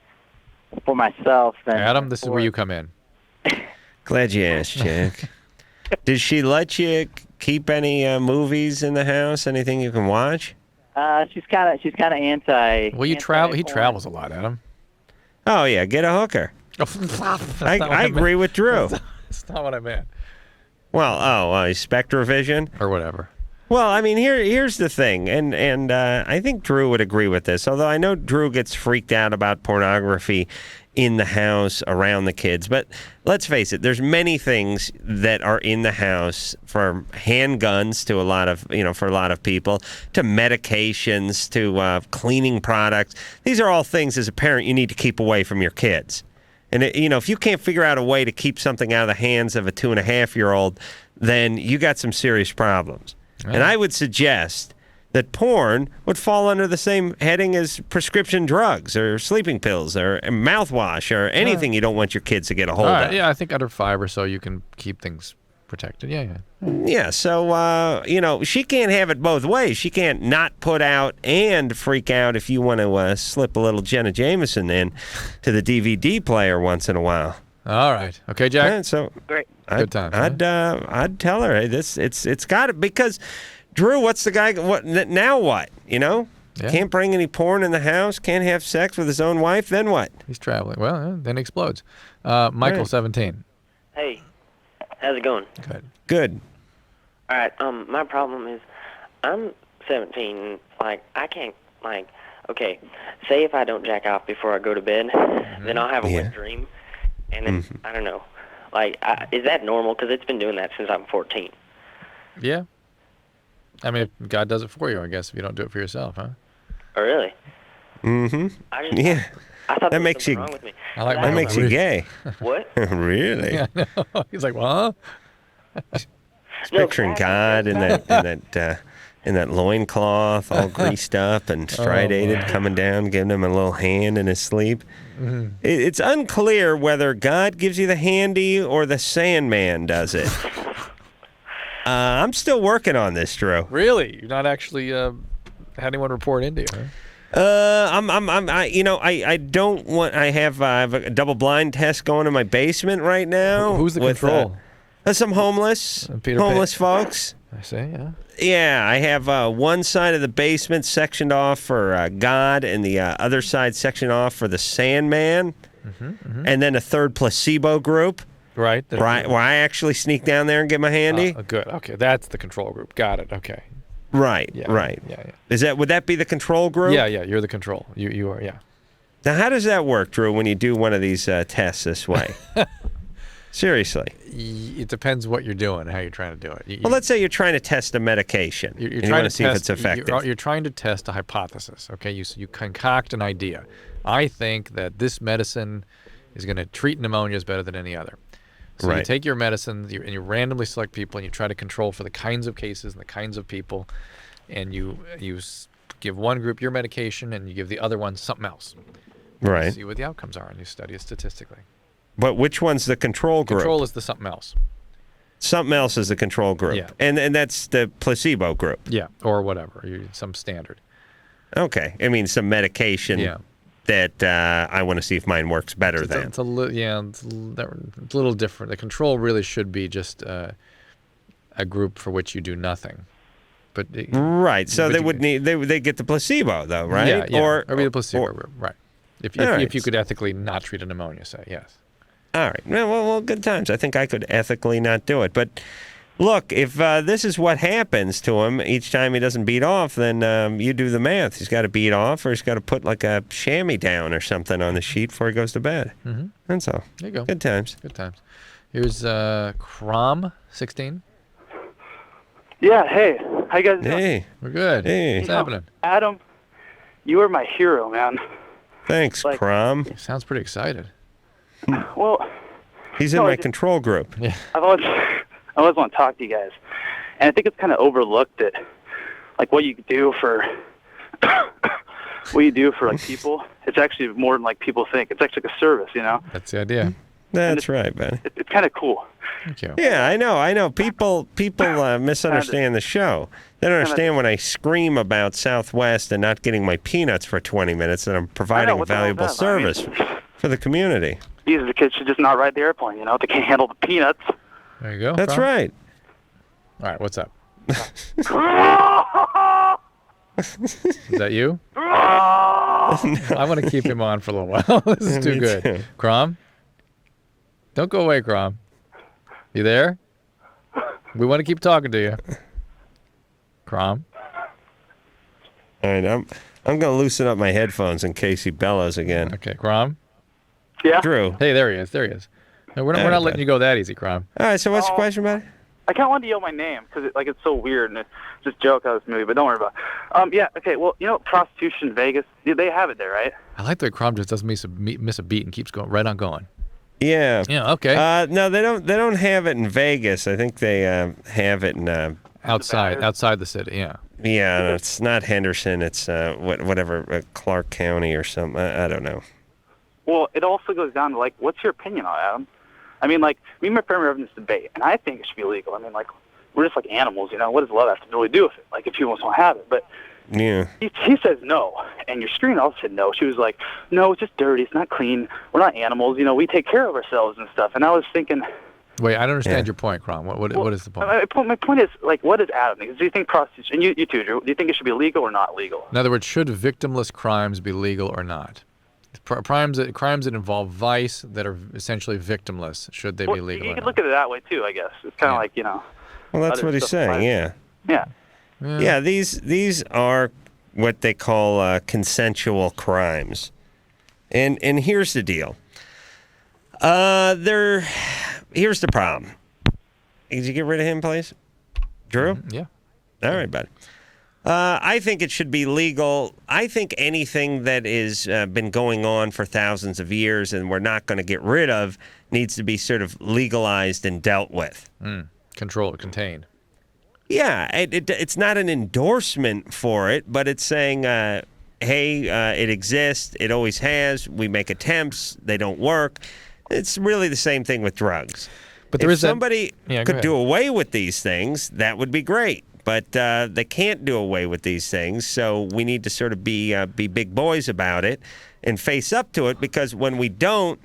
for myself. Adam, this is where you come in. Glad you asked, Jack. Did she let you keep any movies in the house? Anything you can watch? She's kind of anti. Well, you travel. He travels a lot, Adam. Oh yeah, get a hooker. I agree with Drew. That's not what I meant. Well, SpectraVision or whatever. Well, I mean, here's the thing, and I think Drew would agree with this. Although I know Drew gets freaked out about pornography in the house around the kids, but let's face it, there's many things that are in the house, from handguns to for a lot of people, to medications, to cleaning products. These are all things as a parent you need to keep away from your kids. And if you can't figure out a way to keep something out of the hands of a 2.5-year-old, then you got some serious problems. And I would suggest that porn would fall under the same heading as prescription drugs or sleeping pills or mouthwash or anything you don't want your kids to get a hold of. Yeah, I think under 5 or so you can keep things protected. Yeah. Yeah, so, she can't have it both ways. She can't not put out and freak out if you want to slip a little Jenna Jameson in to the DVD player once in a while. All right. Okay, Jack? Yeah, so great. Good time. I'd tell her, hey, it's got to, because Drew, what's the guy? Now what? Yeah. Can't bring any porn in the house. Can't have sex with his own wife. Then what? He's traveling. Well, then he explodes. Michael, Right. 17. Hey, how's it going? Good. All right. My problem is, I'm 17. Like, I can't. Like, okay, say if I don't jack off before I go to bed, then I'll have a wet dream, and then I don't know. Like, is that normal? Because it's been doing that since I'm 14. Yeah. I mean, if God does it for you, I guess, if you don't do it for yourself, huh? Oh, really? Mm-hmm. I thought that makes you. wrong with me. I like that makes you gay. What? Really? Yeah, I know. He's like, well, He's picturing God in that loincloth, all greased up and striated, coming down, giving him a little hand in his sleep. Mm-hmm. It's unclear whether God gives you the handy or the Sandman does it. I'm still working on this, Drew. Really? You're not actually had anyone report into you, huh? I don't want. I have a double blind test going in my basement right now. Who's the with, control? Some homeless folks. I see, yeah. Yeah, I have one side of the basement sectioned off for God, and the other side sectioned off for the Sandman, and then a third placebo group. Right. Where I actually sneak down there and get my handy. Good. Okay, that's the control group. Got it. Okay. Right. Yeah, right. Yeah. Would that be the control group? Yeah. You're the control. You are. Yeah. Now, how does that work, Drew? When you do one of these tests this way? Seriously. It depends what you're doing, how you're trying to do it. Well, let's say you're trying to test a medication. You're trying to see if it's effective. You're trying to test a hypothesis. Okay, you concoct an idea. I think that this medicine is going to treat pneumonias better than any other. So you take your medicine and you randomly select people and you try to control for the kinds of cases and the kinds of people, and you give one group your medication and you give the other one something else. Right. You see what the outcomes are and you study it statistically. But which one's the control group? Control is the something else. Something else is the control group. Yeah. And that's the placebo group. Yeah, or whatever, some standard. Okay. I mean, some medication. Yeah. That I want to see if mine works better than. It's a little different. The control really should be just a group for which you do nothing. But so they would need they get the placebo though, right? Yeah. Or be the placebo group, right? If you could ethically not treat a pneumonia, say yes. All right. Well, good times. I think I could ethically not do it, but. Look, if this is what happens to him each time he doesn't beat off, then you do the math. He's got to beat off, or he's got to put like a chamois down or something on the sheet before he goes to bed. Mm-hmm. That's all. There you go. Good times. Good times. Here's Crom, 16. Yeah, hey. How you guys doing? Hey. We're good. Hey. What's happening? Adam, you are my hero, man. Thanks, Crom. Sounds pretty excited. Well, he's in my control group. Yeah. I always want to talk to you guys, and I think it's kind of overlooked that, like, what you do for like people. It's actually more than like people think. It's actually like a service, you know. That's the idea. That's right, man. It's kind of cool. Thank you. Yeah, I know. People misunderstand the show. They don't understand when I scream about Southwest and not getting my peanuts for 20 minutes that I'm providing a valuable service for the community. These kids should just not ride the airplane, you know. If they can't handle the peanuts. There you go. That's right. All right, what's up? Is that you? I want to keep him on for a little while. This is too Me good. too. Crom? Don't go away, Crom. You there? We want to keep talking to you. Crom? All right, I'm going to loosen up my headphones in case he bellows again. Okay, Crom? Yeah? Drew. Hey, there he is. There he is. No, we're not letting you go that easy, Crom. All right, so what's the question, buddy? I kind of wanted to yell my name because it's so weird and it's just a joke out of this movie, but don't worry about it. Yeah, okay, well, prostitution in Vegas, they have it there, right? I like the way Crom just doesn't miss a beat and keeps going right on going. Yeah. Yeah, okay. No, they don't have it in Vegas. I think they have it in outside the city, yeah. Yeah, no, it's not Henderson. It's whatever, Clark County or something. I don't know. Well, it also goes down to, what's your opinion on it, Adam? I mean, me and my friend were having this debate, and I think it should be illegal. I mean, we're just like animals, What does love have to really do with it? If people want to have it. But yeah, he says no, and your screen also said no. She was like, no, it's just dirty. It's not clean. We're not animals. We take care of ourselves and stuff. And I was thinking... Wait, I don't understand your point, Crom. What is the point? My point is, what does Adam think? Do you think prostitution... And you too, Drew. Do you think it should be legal or not legal? In other words, should victimless crimes be legal or not? Crimes that involve vice that are essentially victimless, should they be legal? You or could not? look at it that way too, I guess. It's kind of Well, that's other what he's stuff saying. applies. Yeah. Yeah. These are what they call consensual crimes, and here's the deal. Here's the problem. Did you get rid of him, please, Drew? Yeah. All right, buddy. I think it should be legal. I think anything that is been going on for thousands of years and we're not going to get rid of needs to be sort of legalized and dealt with. Controlled, contained. Yeah, it's not an endorsement for it, but it's saying, hey, it exists. It always has. We make attempts. They don't work. It's really the same thing with drugs. But there if is that- somebody Yeah, go could ahead. do away with these things, that would be great. But they can't do away with these things, so we need to sort of be big boys about it and face up to it, because when we don't,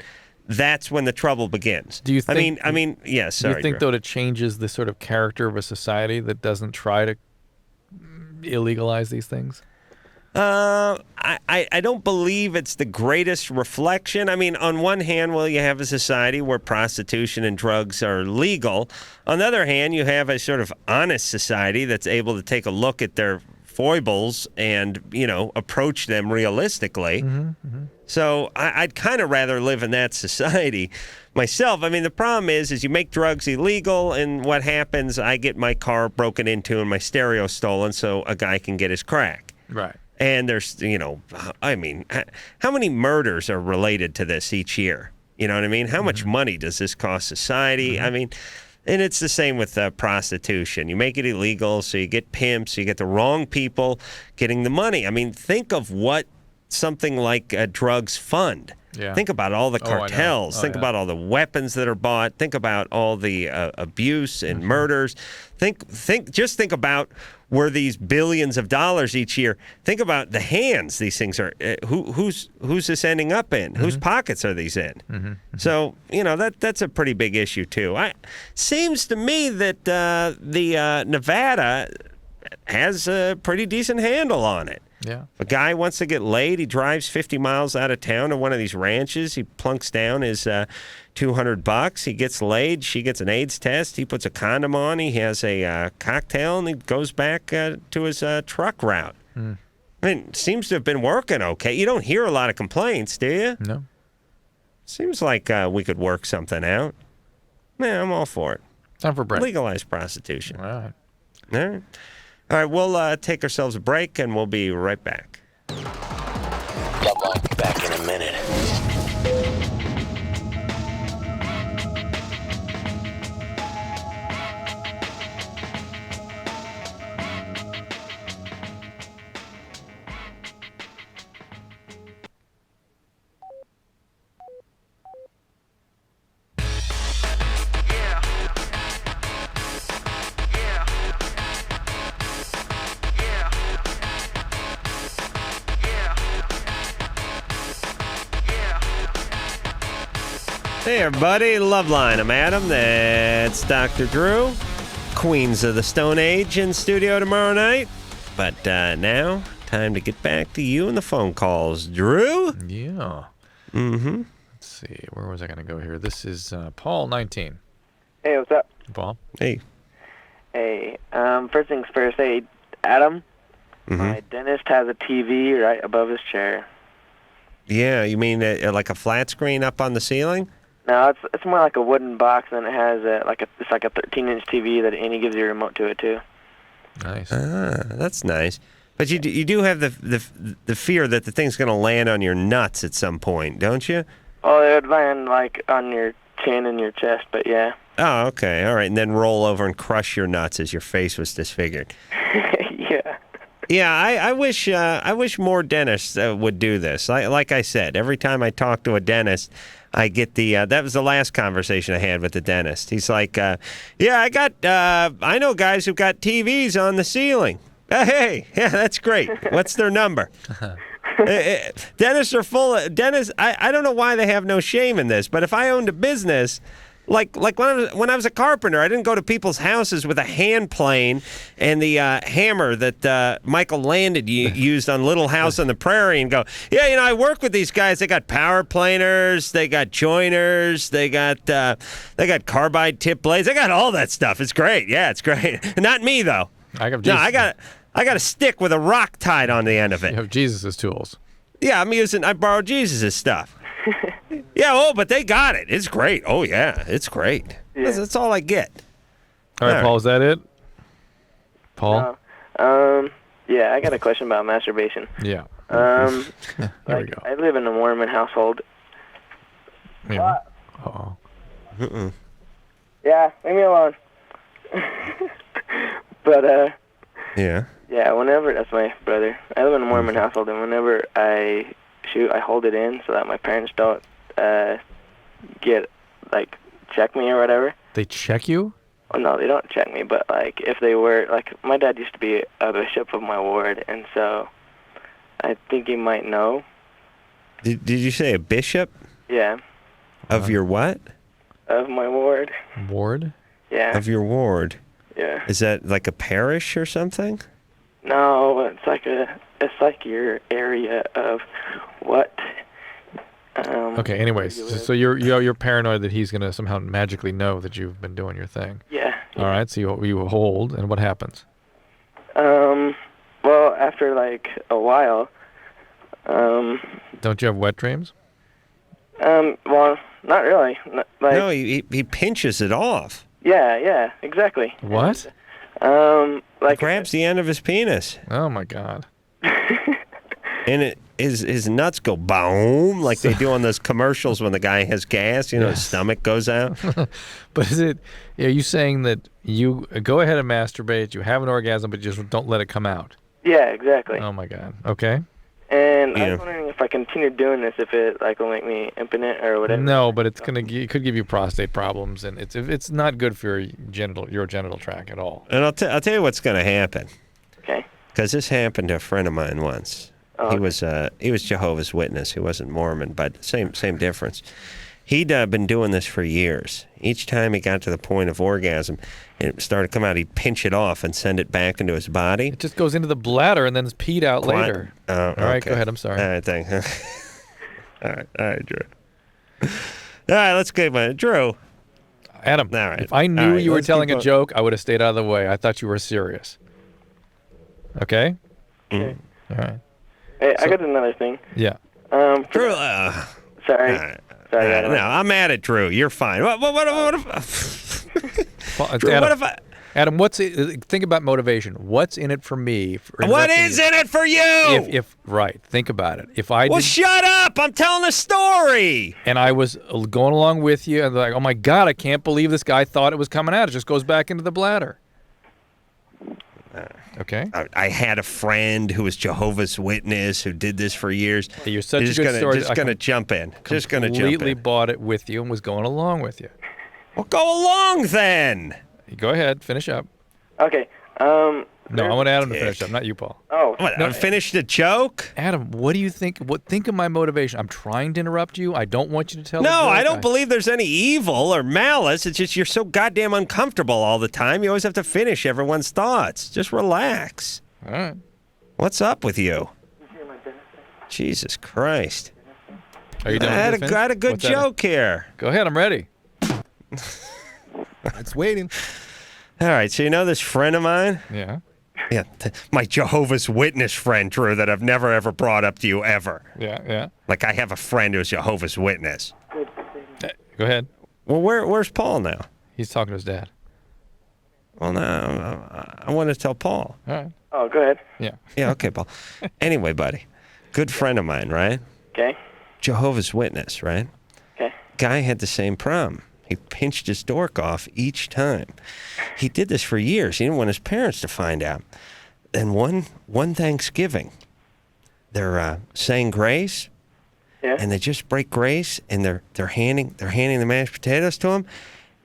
that's when the trouble begins. Do you think? I mean, yes. Do Sorry, you think Drew. though it changes the sort of character of a society that doesn't try to illegalize these things? I don't believe it's the greatest reflection. I mean, on one hand, well, you have a society where prostitution and drugs are legal. On the other hand, you have a sort of honest society that's able to take a look at their foibles and, approach them realistically. So I'd kind of rather live in that society myself. I mean, the problem is you make drugs illegal, and what happens, I get my car broken into and my stereo stolen so a guy can get his crack. Right. And there's, I mean, how many murders are related to this each year? You know what I mean? How much money does this cost society? I mean, and it's the same with prostitution. You make it illegal, so you get pimps, you get the wrong people getting the money. I mean, think of what something like drugs fund. Yeah. Think about all the Oh, I know. cartels. Oh, Think yeah. about all the weapons that are bought. Think about all the abuse and murders. Just think about where these billions of dollars each year. Think about the hands these things are. Who's this ending up in? Whose pockets are these in? So that's a pretty big issue too. Seems to me that the Nevada has a pretty decent handle on it. Yeah. If a guy wants to get laid, he drives 50 miles out of town to one of these ranches. He plunks down his $200. He gets laid. She gets an AIDS test. He puts a condom on. He has a cocktail, and he goes back to his truck route. I mean, it seems to have been working okay. You don't hear a lot of complaints, do you? No. Seems like we could work something out. Yeah, I'm all for it. Time for a break. Legalize prostitution. All right. All right. All right, we'll take ourselves a break, and we'll be right back. LoveLine, back in a minute. Hey, everybody. LoveLine. I'm Adam. That's Dr. Drew. queens of the Stone Age in studio tomorrow night. But now, time to get back to you and the phone calls. Drew? Yeah. Mm-hmm. Let's see. Where was I going to go here? This is Paul, 19. Hey, what's up? Paul? Hey. Hey, first things first. Hey, Adam, my dentist has a TV right above his chair. Yeah, you mean like a flat screen up on the ceiling? No, it's more like a wooden box, and it has it's like a 13-inch TV and he gives you a remote to it too. Nice. Ah, that's nice. But you do have the fear that the thing's going to land on your nuts at some point, don't you? Oh, it would land like on your chin and your chest, but yeah. Oh, okay, all right, and then roll over and crush your nuts as your face was disfigured. Yeah. Yeah, I wish more dentists would do this. Like I said, every time I talk to a dentist, I get that was the last conversation I had with the dentist. He's like, yeah, I know guys who've got TVs on the ceiling. Hey, yeah, that's great. What's their number? Dentists are full of dentists. I don't know why they have no shame in this, but if I owned a business, like when I was a carpenter, I didn't go to people's houses with a hand plane and the hammer that Michael Landon used on Little House on the Prairie and go, yeah, I work with these guys. They got power planers, they got joiners, they got carbide tip blades, they got all that stuff. It's great. Yeah, it's great. Not me though. I got a stick with a rock tied on the end of it. You have Jesus' tools. Yeah, I borrowed Jesus' stuff. Yeah, but they got it. It's great. Oh, yeah, it's great. Yeah. That's all I get. All right, Paul, is that it? Paul? Yeah, I got a question about masturbation. Yeah. There we go. I live in a Mormon household. Yeah. Uh-oh. Yeah, leave me alone. But, yeah, whenever, that's my brother. I live in a Mormon household, and whenever I shoot, I hold it in so that my parents don't check me or whatever. They check you? Well, no, they don't check me, but, if they were, my dad used to be a bishop of my ward, and so I think he might know. Did you say a bishop? Yeah. Of your what? Of my ward. Ward? Yeah. Of your ward? Yeah. Is that like a parish or something? No, it's like your area of what. Okay. Anyways, so you're paranoid that he's gonna somehow magically know that you've been doing your thing. Yeah. All right. So you hold, and what happens? Well, after a while. Don't you have wet dreams? Well, not really. No, he pinches it off. Yeah, exactly. What? He grabs the end of his penis. Oh my God. And his nuts go boom like they do on those commercials when the guy has gas. His stomach goes out. But are you saying that you go ahead and masturbate, you have an orgasm, but just don't let it come out? Yeah, exactly. Oh my God. Okay. And I was wondering if I continue doing this, if it will make me impotent or whatever. No, but it could give you prostate problems, and it's not good for your genital tract at all. And I'll tell you what's going to happen. Okay. Because this happened to a friend of mine once. Oh, he was Jehovah's Witness. He wasn't Mormon, but same difference. He'd been doing this for years. Each time he got to the point of orgasm, it started to come out, he'd pinch it off and send it back into his body. It just goes into the bladder and then it's peed out later. Oh, all right, go ahead. I'm sorry. All right, thanks. All right, Drew. All right, let's go, Drew. Adam, all right. If I knew you were telling a joke, I would have stayed out of the way. I thought you were serious. Okay? Okay. All right. Hey, I got another thing. Yeah. Drew. Sorry. Sorry, Adam. No, I'm mad at Drew. You're fine. What if Drew, Adam, what if I... Adam, think about motivation. What's in it for me? What is in it for you? Right. Think about it. Shut up! I'm telling a story. And I was going along with you, and like, oh my God, I can't believe this guy thought it was coming out. It just goes back into the bladder. Okay. I had a friend who was Jehovah's Witness who did this for years. Hey, you're such a good story. Just gonna jump in. Just gonna jump in. Completely bought it with you and was going along with you. Well, go along then. Go ahead. Finish up. Okay. No, I want Adam to finish up, not you, Paul. Oh, no, finish the joke? Adam, what do you think? Think of my motivation. I'm trying to interrupt you. I don't want you to tell No, the joke. I don't believe there's any evil or malice. It's just you're so goddamn uncomfortable all the time. You always have to finish everyone's thoughts. Just relax. All right. What's up with you? Jesus Christ. Are you done? I had a good joke here. Go ahead, I'm ready. It's waiting. All right, so you know this friend of mine? Yeah. Yeah, my Jehovah's Witness friend, Drew, that I've never, ever brought up to you ever. Yeah. Like, I have a friend who's Jehovah's Witness. Go ahead. Well, where's Paul now? He's talking to his dad. Well, no, I want to tell Paul. All right. Oh, go ahead. Yeah. Yeah, okay, Paul. Anyway, buddy, good friend of mine, right? Okay. Jehovah's Witness, right? Okay. Guy had the same problem. He pinched his dork off each time. He did this for years. He didn't want his parents to find out. Then one Thanksgiving, they're saying grace, and they just break grace, and they're handing the mashed potatoes to him,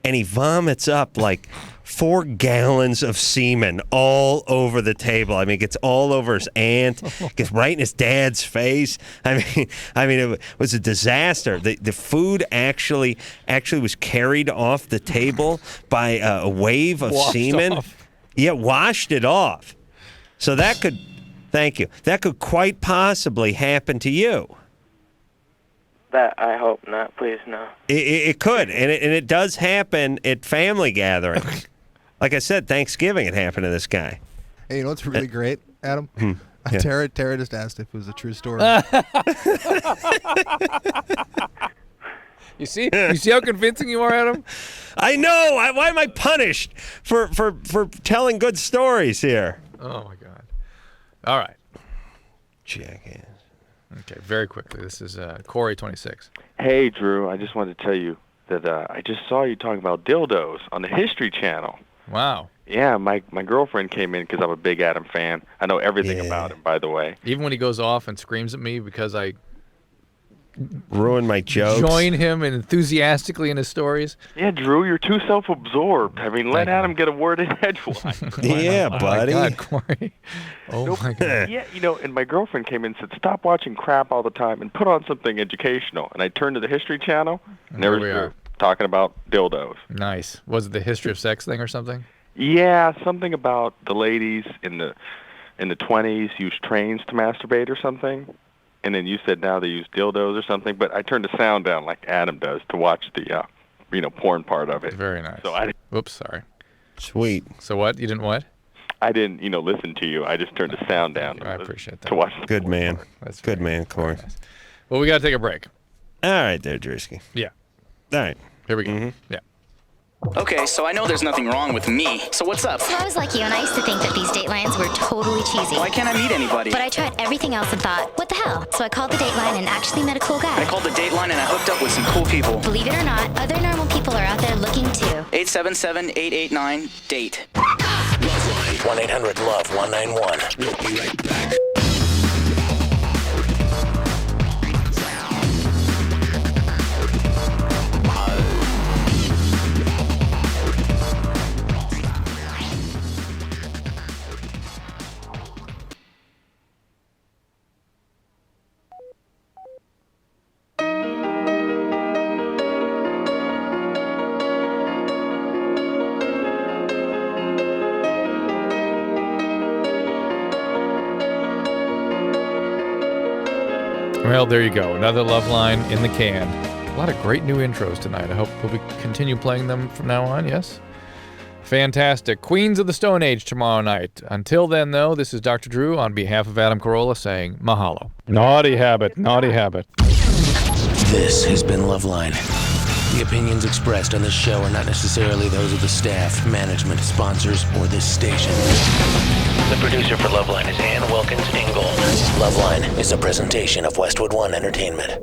and he vomits up like 4 gallons of semen all over the table. I mean, it gets all over his aunt, gets right in his dad's face. I mean, it was a disaster. The food actually was carried off the table by a wave of semen. Off. Yeah, washed it off. So that could, thank you, that could quite possibly happen to you. That I hope not. Please, no. It could, and it does happen at family gatherings. Like I said, Thanksgiving, it happened to this guy. Hey, you know what's really great, Adam? Yeah. Tara just asked if it was a true story. You see how convincing you are, Adam? I know. Why am I punished for telling good stories here? Oh my God! All right, jackass. Okay, very quickly. This is Corey, 26. Hey, Drew. I just wanted to tell you that I just saw you talking about dildos on the History Channel. Wow. Yeah, my girlfriend came in because I'm a big Adam fan. I know everything about him, by the way. Even when he goes off and screams at me because I ruin my jokes. Join him enthusiastically in his stories. Yeah, Drew, you're too self-absorbed. I mean, let Adam get a word in edgewise. Yeah, buddy. Oh my God, Corey. Oh my God. Yeah, and my girlfriend came in and said, stop watching crap all the time and put on something educational. And I turned to the History Channel, and there was Drew talking about dildos. Nice. Was it the history of sex thing or something? Yeah, something about the ladies in the 20s used trains to masturbate or something. And then you said now they use dildos or something, but I turned the sound down like Adam does to watch the, porn part of it. Very nice. So Whoops, sorry. Sweet. So what? You didn't what? I didn't, listen to you. I just turned the sound down. I appreciate that. To watch. Good man. That's good man, Corey. Nice. Well, we got to take a break. All right, there, Drewski. Yeah. All right. Here we go. Yeah. Okay, so I know there's nothing wrong with me. So what's up? So I was like you, and I used to think that these Datelines were totally cheesy. Why can't I meet anybody? But I tried everything else and thought, what the hell? So I called the Dateline and actually met a cool guy. I called the Dateline and I hooked up with some cool people. Believe it or not, other normal people are out there looking too. 877-889-DATE. 1-800-LOVE-191. We'll be right back. Well, there you go. Another Love Line in the can. A lot of great new intros tonight. I hope we'll continue playing them from now on, yes? Fantastic. Queens of the Stone Age tomorrow night. Until then, though, this is Dr. Drew on behalf of Adam Carolla saying mahalo. Naughty habit, naughty habit. This has been LoveLine. The opinions expressed on this show are not necessarily those of the staff, management, sponsors, or this station. The producer for LoveLine is Ann Wilkins Ingold. LoveLine is a presentation of Westwood One Entertainment.